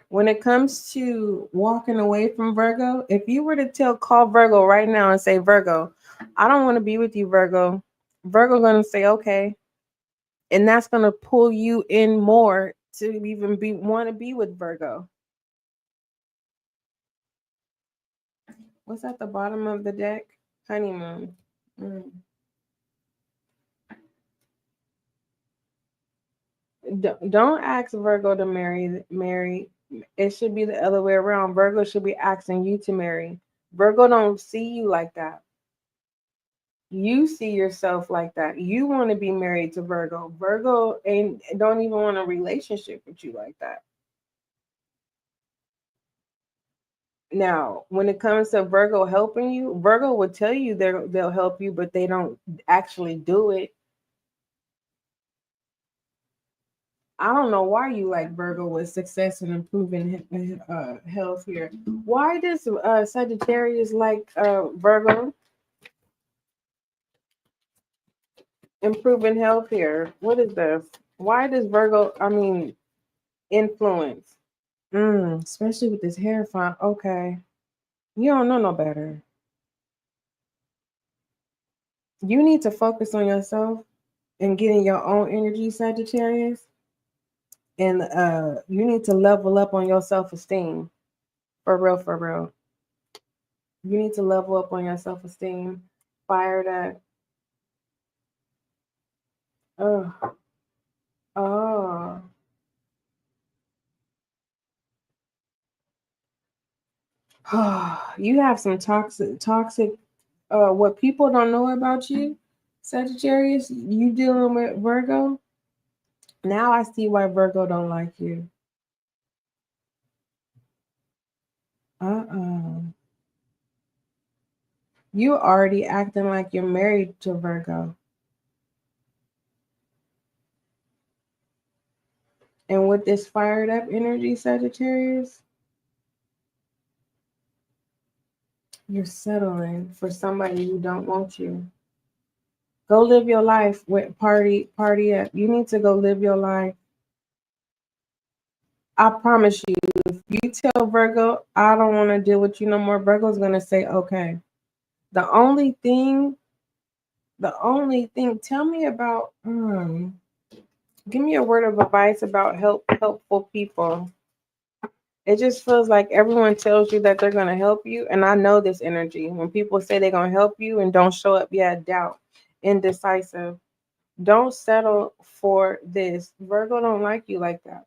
When it comes to walking away from Virgo, if you were to call Virgo right now and say, Virgo, I don't want to be with you, Virgo. Virgo gonna say, okay. And that's gonna pull you in more to even want to be with Virgo. What's at the bottom of the deck? Honeymoon. Don't ask Virgo to marry. It should be the other way around. Virgo should be asking you to marry. Virgo don't see you like that. You see yourself like that. You want to be married to Virgo. Virgo don't even want a relationship with you like that. Now, when it comes to Virgo helping you, Virgo will tell you they'll help you, but they don't actually do it. I don't know why you like Virgo with success and improving health here. Why does Sagittarius like Virgo improving health here? What is this? Why does Virgo, influence? Especially with this hair font. Okay. You don't know no better. You need to focus on yourself and getting your own energy, Sagittarius. And you need to level up on your self-esteem. For real, for real. You need to level up on your self-esteem. Fire that. Oh. Oh. You have some toxic what people don't know about you, Sagittarius, you dealing with Virgo. Now I see why Virgo don't like you. You already acting like you're married to Virgo. And with this fired up energy, Sagittarius, you're settling for somebody who don't want you. Go live your life with party up. You need to go live your life. I promise you, if you tell Virgo, I don't want to deal with you no more, Virgo's going to say, okay. The only thing, tell me about, give me a word of advice about helpful people. It just feels like everyone tells you that they're going to help you. And I know this energy. When people say they're going to help you and don't show up, doubt, indecisive. Don't settle for this. Virgo don't like you like that.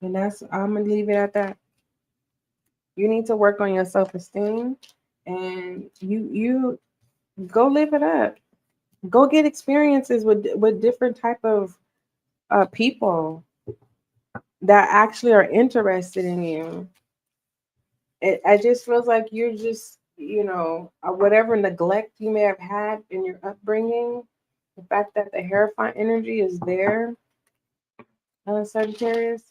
And I'm going to leave it at that. You need to work on your self-esteem and you go live it up. Go get experiences with different type of people that actually are interested in you. It just feels like you're just, whatever neglect you may have had in your upbringing, the fact that the Hierophant energy is there, Sagittarius,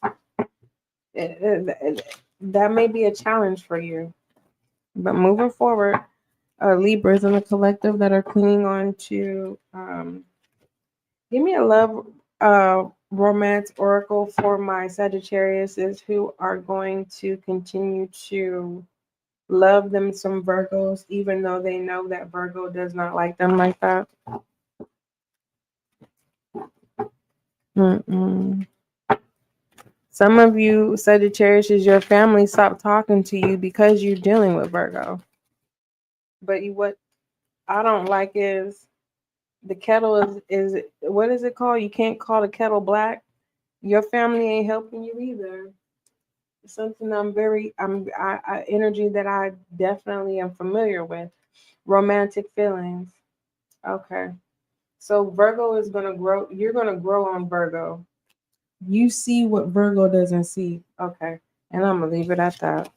that may be a challenge for you. But moving forward, Libras in the collective that are clinging on to, give me a love romance oracle for my Sagittariuses who are going to continue to love them some Virgos, even though they know that Virgo does not like them like that. Some of you Sagittarius, your family stopped talking to you because you're dealing with Virgo. But what I don't like is the kettle is what is it called? You can't call the kettle black. Your family ain't helping you either. It's something energy that I definitely am familiar with. Romantic feelings. Okay. So Virgo is going to grow. You're going to grow on Virgo. You see what Virgo doesn't see. Okay. And I'm going to leave it at that.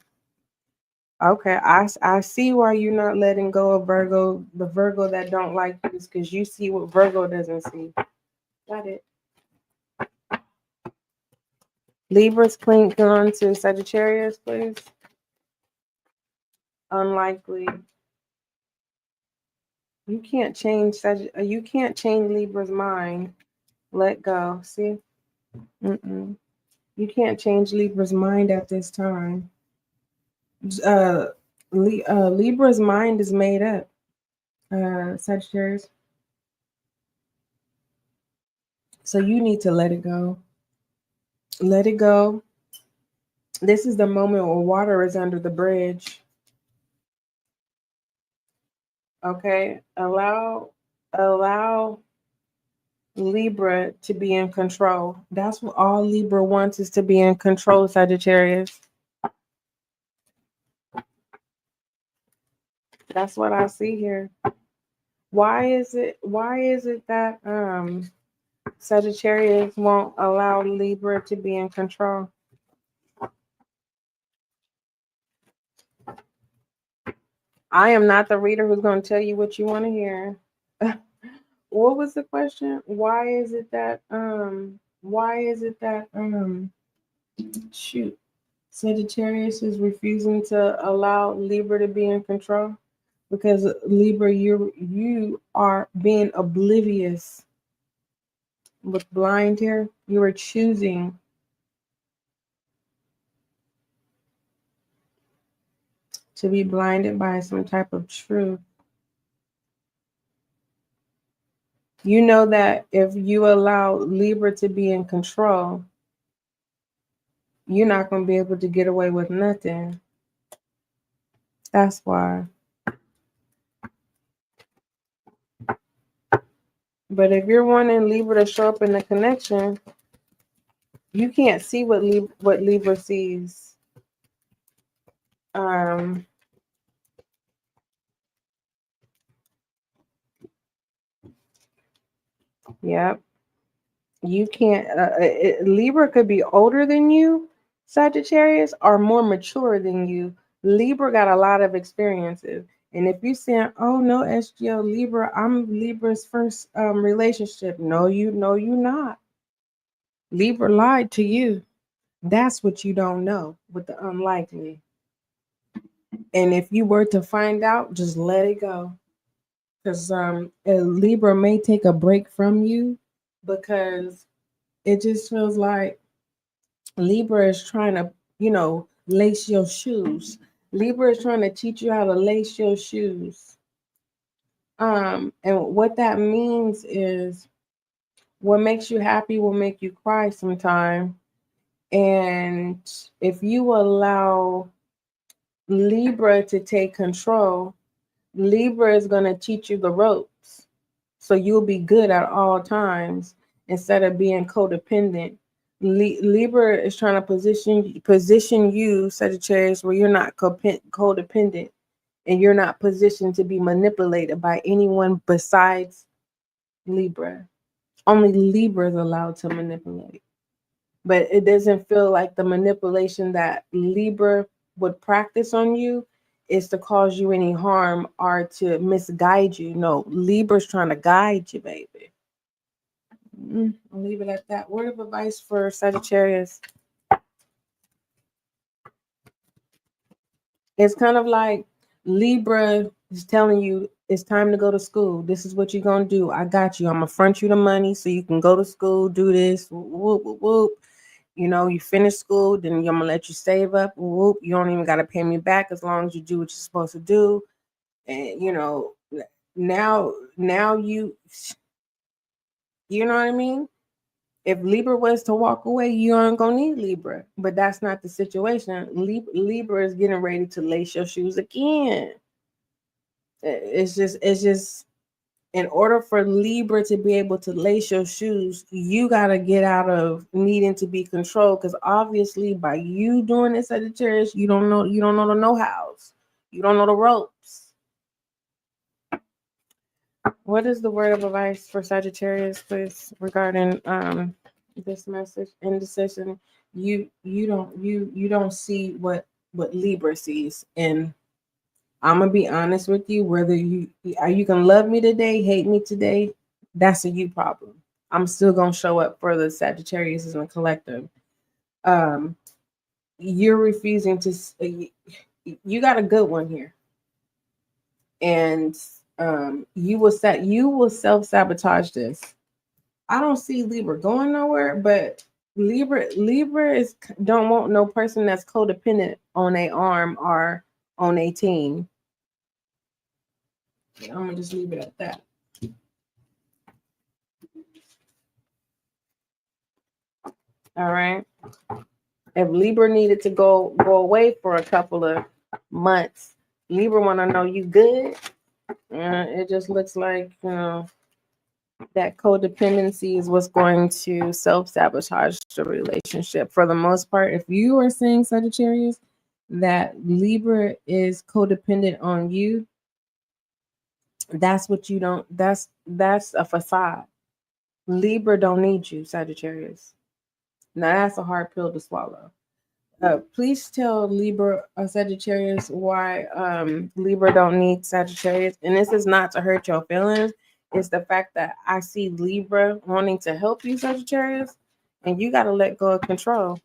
Okay. I see why you're not letting go of Virgo. The Virgo that don't like you is because you see what Virgo doesn't see. Got it. Libras cling on to Sagittarius, please. Unlikely. You can't change Libra's mind. Let go. See? You can't change Libra's mind at this time. Libra's mind is made up. Sagittarius. So you need to let it go. Let it go. This is the moment where water is under the bridge. Okay? Allow Libra to be in control. That's what all Libra wants, is to be in control, Sagittarius. That's what I see here. Why is it that Sagittarius won't allow Libra to be in control? I am not the reader who's going to tell you what you want to hear. What was the question? Why is it that shoot, Sagittarius is refusing to allow Libra to be in control? Because Libra, you are being oblivious with blind here. You are choosing to be blinded by some type of truth. You know that if you allow Libra to be in control, you're not going to be able to get away with nothing. That's why. But if you're wanting Libra to show up in the connection, you can't see what Libra sees. Yep. You can't. Libra could be older than you, Sagittarius, or more mature than you. Libra got a lot of experiences. And if you saying, "Oh no, SGL Libra, I'm Libra's first relationship," no, you're not. Libra lied to you. That's what you don't know with the unlikely. And if you were to find out, just let it go. Because Libra may take a break from you because it just feels like Libra is trying to, lace your shoes. Libra is trying to teach you how to lace your shoes. And what that means is what makes you happy will make you cry sometime. And if you allow Libra to take control, Libra is going to teach you the ropes. So you'll be good at all times instead of being codependent. Libra is trying to position you, Sagittarius, where you're not codependent and you're not positioned to be manipulated by anyone besides Libra. Only Libra is allowed to manipulate. But it doesn't feel like the manipulation that Libra would practice on you is to cause you any harm or to misguide you. No, Libra's trying to guide you, baby. I'll leave it at that. Word of advice for Sagittarius. It's kind of like Libra is telling you it's time to go to school. This is what you're going to do. I got you. I'm going to front you the money so you can go to school, do this, whoop, whoop, whoop. You finish school, then I'm going to let you save up. Whoop, you don't even got to pay me back as long as you do what you're supposed to do. And, now you know what I mean? If Libra was to walk away, you aren't going to need Libra. But that's not the situation. Libra is getting ready to lace your shoes again. It's just in order for Libra to be able to lace your shoes, you got to get out of needing to be controlled. Because obviously by you doing this, Sagittarius, you don't know the know-hows. You don't know the ropes. What is the word of advice for Sagittarius, please, regarding this message? Indecision. You don't see what Libra sees, and I'm gonna be honest with you. Whether you can love me today, hate me today, that's a you problem. I'm still gonna show up for the Sagittarius as a collective. You're refusing to. You got a good one here, and you will self-sabotage this. I don't see Libra going nowhere, but Libra don't want no person that's codependent on a arm or on a team. I'm gonna just leave it at that. All right. If Libra needed to go away for a couple of months, Libra want to know you good. It just looks like that codependency is what's going to self-sabotage the relationship. For the most part, if you are saying, Sagittarius, that Libra is codependent on you, That's what you don't, that's a facade. Libra don't need you, Sagittarius. Now that's a hard pill to swallow. Please tell Libra Sagittarius why Libra don't need Sagittarius. And this is not to hurt your feelings. It's the fact that I see Libra wanting to help you, Sagittarius, and you got to let go of control.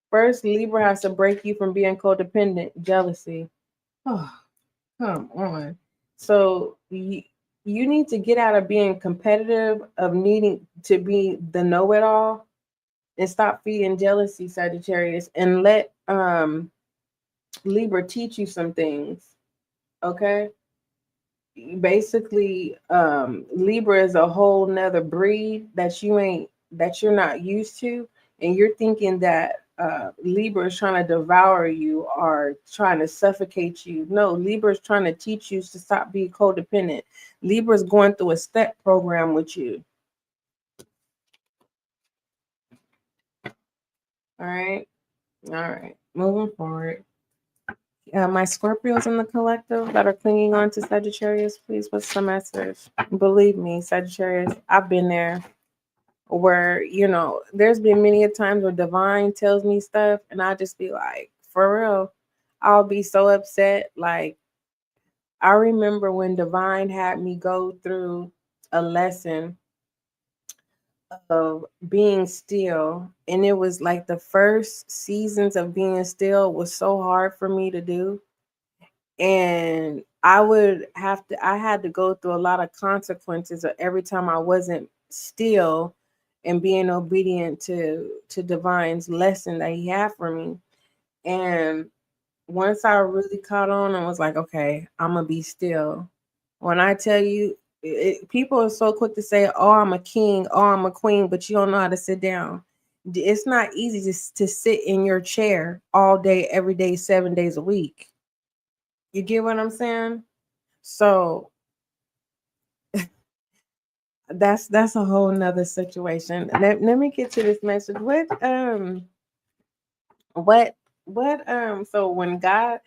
First, Libra has to break you from being codependent, jealousy. Oh, come on. So you need to get out of being competitive, of needing to be the know-it-all, and stop feeding jealousy, Sagittarius, and let Libra teach you some things. Okay. Basically, Libra is a whole nother breed that you're not used to, and you're thinking that Libra is trying to devour you or trying to suffocate you. No, Libra is trying to teach you to stop being codependent. Libra is going through a step program with you. All right. All right. Moving forward. My Scorpios in the collective that are clinging on to Sagittarius, please, what's the message? Believe me, Sagittarius, I've been there where, there's been many a times where divine tells me stuff and I just be like, for real, I'll be so upset. Like, I remember when divine had me go through a lesson of being still, and it was like the first seasons of being still was so hard for me to do. And I had to go through a lot of consequences every time I wasn't still and being obedient to divine's lesson that he had for me. And once I really caught on and was like, okay, I'm gonna be still. When I tell you, people are so quick to say, oh, I'm a king, oh, I'm a queen, but you don't know how to sit down. It's not easy to sit in your chair all day, every day, 7 days a week. You get what I'm saying? So that's a whole nother situation. Let me get to this message. What so when God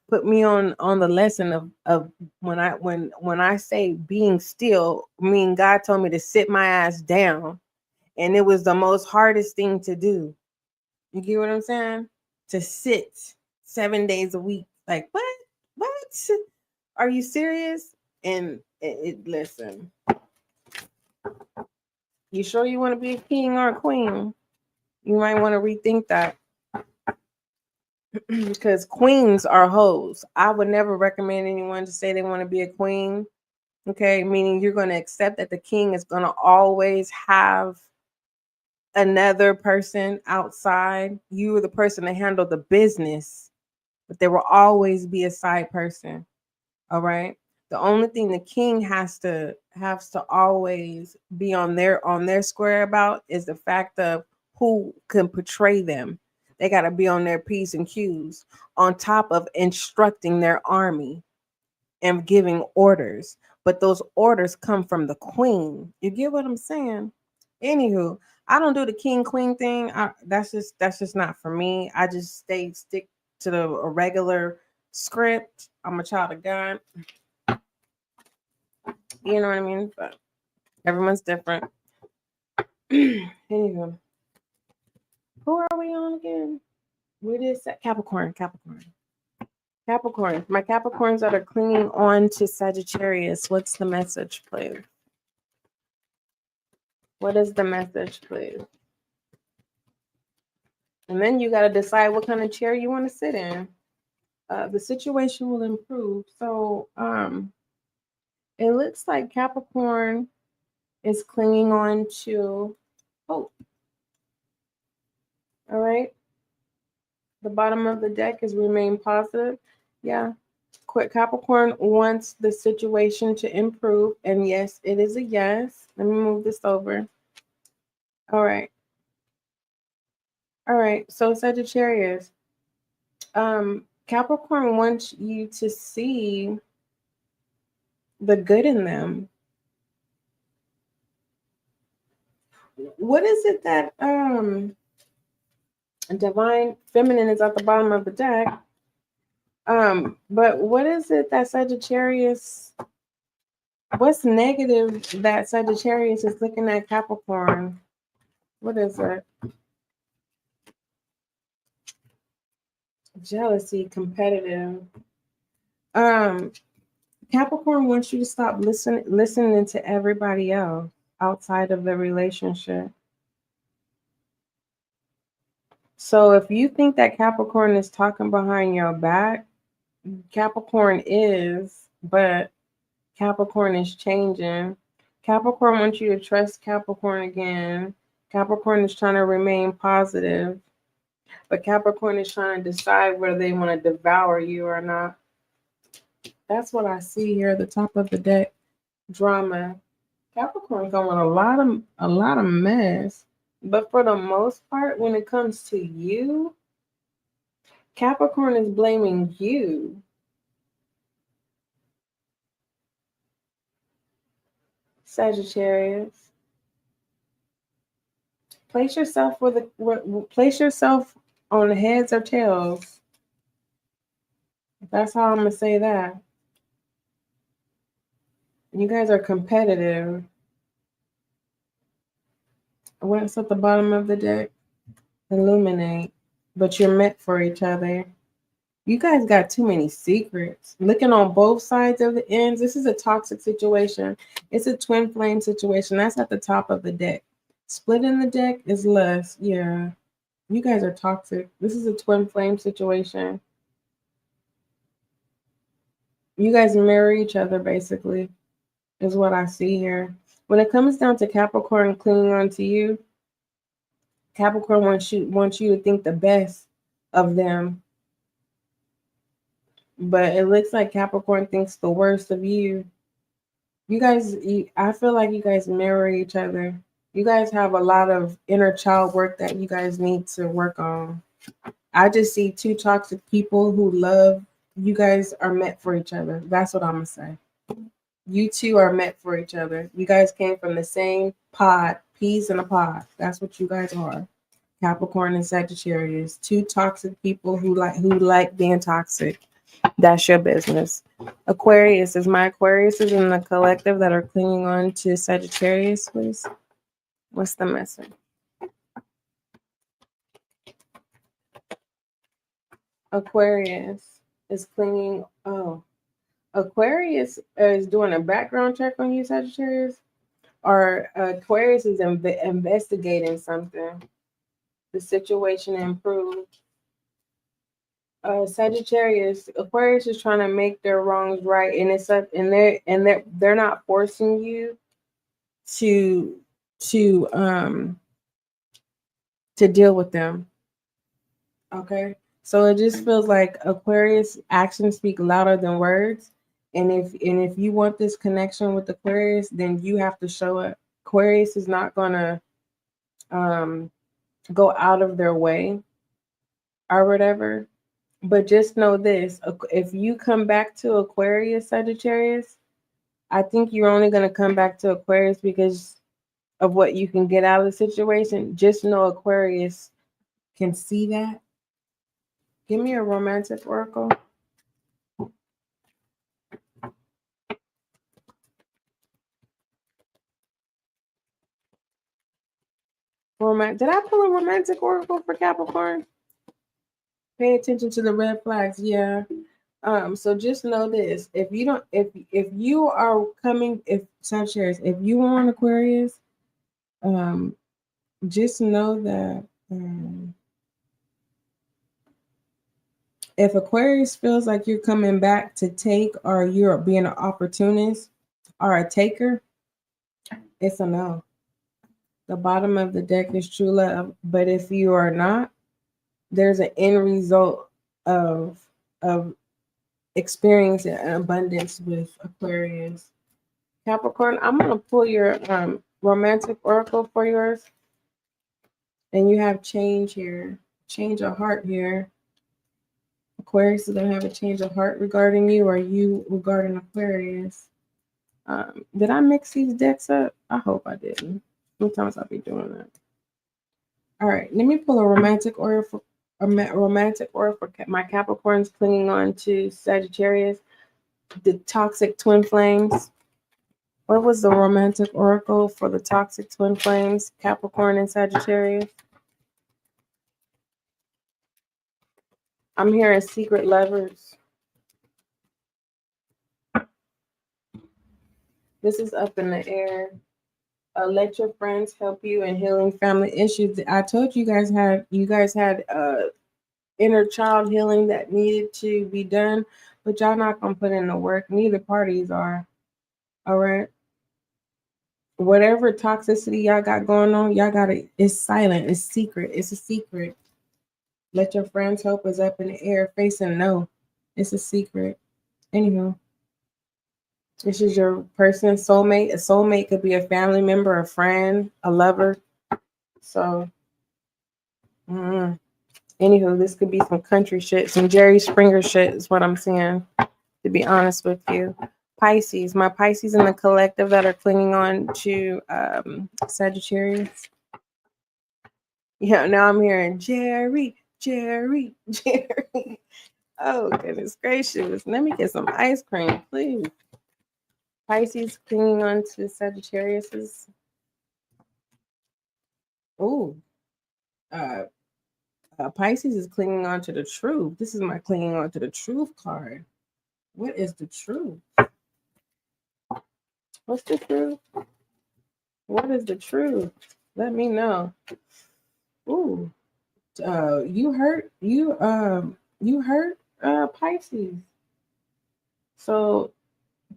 put me on the lesson of when I say being still, I mean God told me to sit my ass down, and it was the most hardest thing to do. You get what I'm saying? To sit 7 days a week. Like what? What? Are you serious? And listen, you sure you want to be a king or a queen? You might want to rethink that. Because queens are hoes. I would never recommend anyone to say they want to be a queen. Okay, meaning you're going to accept that the king is going to always have another person outside. You are the person to handle the business, but there will always be a side person. All right. The only thing the king has to always be on their square about is the fact of who can portray them. They got to be on their P's and Q's on top of instructing their army and giving orders. But those orders come from the queen. You get what I'm saying? Anywho, I don't do the king queen thing. That's just not for me. I just stick to the regular script. I'm a child of God. You know what I mean? But everyone's different. Anywho, who are we on again? What is that? Capricorn. My Capricorns that are clinging on to Sagittarius. What's the message, please? What is the message, please? And then you got to decide what kind of chair you want to sit in. The situation will improve. So, it looks like Capricorn is clinging on to hope. All right. The bottom of the deck is remain positive. Yeah. Capricorn wants the situation to improve. And yes, it is a yes. Let me move this over. All right. All right. So Sagittarius, Capricorn wants you to see the good in them. What is it that divine feminine is at the bottom of the deck? But what is it that Sagittarius What's negative that Sagittarius is looking at Capricorn? What is it? Jealousy, competitive. Capricorn wants you to stop listening to everybody else outside of the relationship. So if you think that Capricorn is talking behind your back, Capricorn is, but Capricorn is changing. Capricorn wants you to trust Capricorn again. Capricorn is trying to remain positive, but Capricorn is trying to decide whether they want to devour you or not. That's what I see here at the top of the deck. Drama. Capricorn going a lot of mess. But for the most part, when it comes to you, Capricorn is blaming you. Sagittarius. Place yourself place yourself on the heads or tails. That's how I'm gonna say that. You guys are competitive. What's at the bottom of the deck? Illuminate. But you're meant for each other. You guys got too many secrets. Looking on both sides of the ends, this is a toxic situation. It's a twin flame situation. That's at the top of the deck. Splitting the deck is less. Yeah. You guys are toxic. This is a twin flame situation. You guys mirror each other, basically, is what I see here. When it comes down to Capricorn clinging on to you, Capricorn wants you to think the best of them. But it looks like Capricorn thinks the worst of you. You guys, I feel like you guys mirror each other. You guys have a lot of inner child work that you guys need to work on. I just see two toxic people who love. You guys are meant for each other. That's what I'm going to say. You two are meant for each other. You guys came from the same pod, peas in a pod. That's what you guys are. Capricorn and Sagittarius. Two toxic people who like being toxic. That's your business. Aquarius. Is my Aquarius in the collective that are clinging on to Sagittarius, please? What's the message? Aquarius is clinging. Oh, Aquarius is doing a background check on you, Sagittarius, or Aquarius is investigating something. The situation improved. Sagittarius, Aquarius is trying to make their wrongs right, and it's up, and they're not forcing you to deal with them. Okay, so it just feels like Aquarius actions speak louder than words, and if you want this connection with Aquarius, then you have to show it. Aquarius is not gonna go out of their way or whatever. But just know this, if you come back to Aquarius, Sagittarius, I think you're only going to come back to Aquarius because of what you can get out of the situation. Just know Aquarius can see that. Give me a romantic oracle. Did I pull a romantic oracle for Capricorn? Pay attention to the red flags. Yeah. So just know this. If you are coming, if Sagittarius, if you are on Aquarius, just know that if Aquarius feels like you're coming back to take, or you're being an opportunist or a taker, it's a no. The bottom of the deck is true love, but if you are not, there's an end result of experiencing abundance with Aquarius. Capricorn, I'm gonna pull your romantic oracle for yours, and you have change here, change of heart here. Aquarius is gonna have a change of heart regarding you, or you regarding Aquarius. Did I mix these decks up? I hope I didn't. Sometimes I'll be doing that. All right, let me pull a romantic oracle for my Capricorns clinging on to Sagittarius, the toxic twin flames. What was the romantic oracle for the toxic twin flames, Capricorn and Sagittarius? I'm hearing secret lovers. This is up in the air. Let your friends help you in healing family issues. I told you guys had inner child healing that needed to be done, but y'all not gonna put in the work. Neither parties are. All right. Whatever toxicity y'all got going on, y'all gotta. It's silent. It's secret. It's a secret. Let your friends help us up in the air, facing no. It's a secret. Anyhow, this is your person, soulmate. A soulmate could be a family member, a friend, a lover. So, anywho, this could be some country shit, some Jerry Springer shit is what I'm saying, to be honest with you. Pisces, my Pisces in the collective that are clinging on to Sagittarius. Yeah, now I'm hearing Jerry. Oh, goodness gracious. Let me get some ice cream, please. Pisces clinging on to Sagittarius's. Oh, Pisces is clinging on to the truth. This is my clinging on to the truth card. What is the truth? What's the truth? What is the truth? Let me know. Ooh, you hurt Pisces. So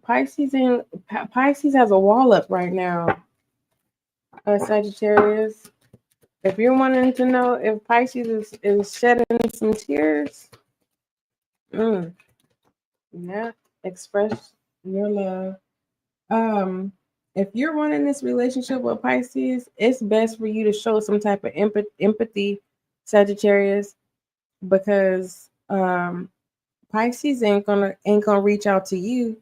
Pisces has a wall up right now. Sagittarius. If you're wanting to know if Pisces is shedding some tears, yeah, express your love. If you're wanting this relationship with Pisces, it's best for you to show some type of empathy, Sagittarius, because Pisces ain't gonna reach out to you.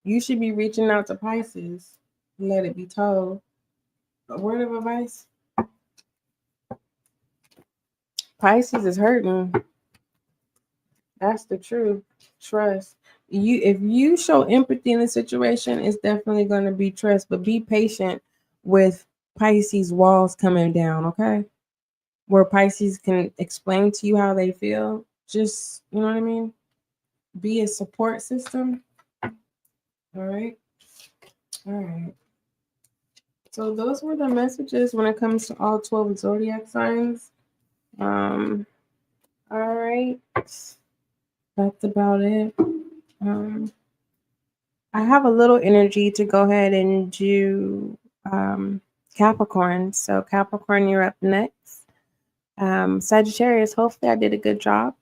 You should be reaching out to Pisces. Let it be told. A word of advice. Pisces is hurting. That's the truth. Trust. If you show empathy in the situation, it's definitely going to be trust. But be patient with Pisces walls coming down, okay? Where Pisces can explain to you how they feel. Just, you know what I mean? Be a support system. All right. All right. So those were the messages when it comes to all 12 zodiac signs. All right. That's about it. I have a little energy to go ahead and do Capricorn. So Capricorn, you're up next. Sagittarius, hopefully I did a good job.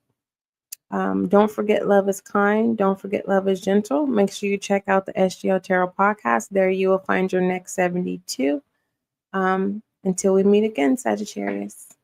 Don't forget love is kind. Don't forget love is gentle. Make sure you check out the SGL Tarot Podcast. There you will find your next 72. Until we meet again, Sagittarius.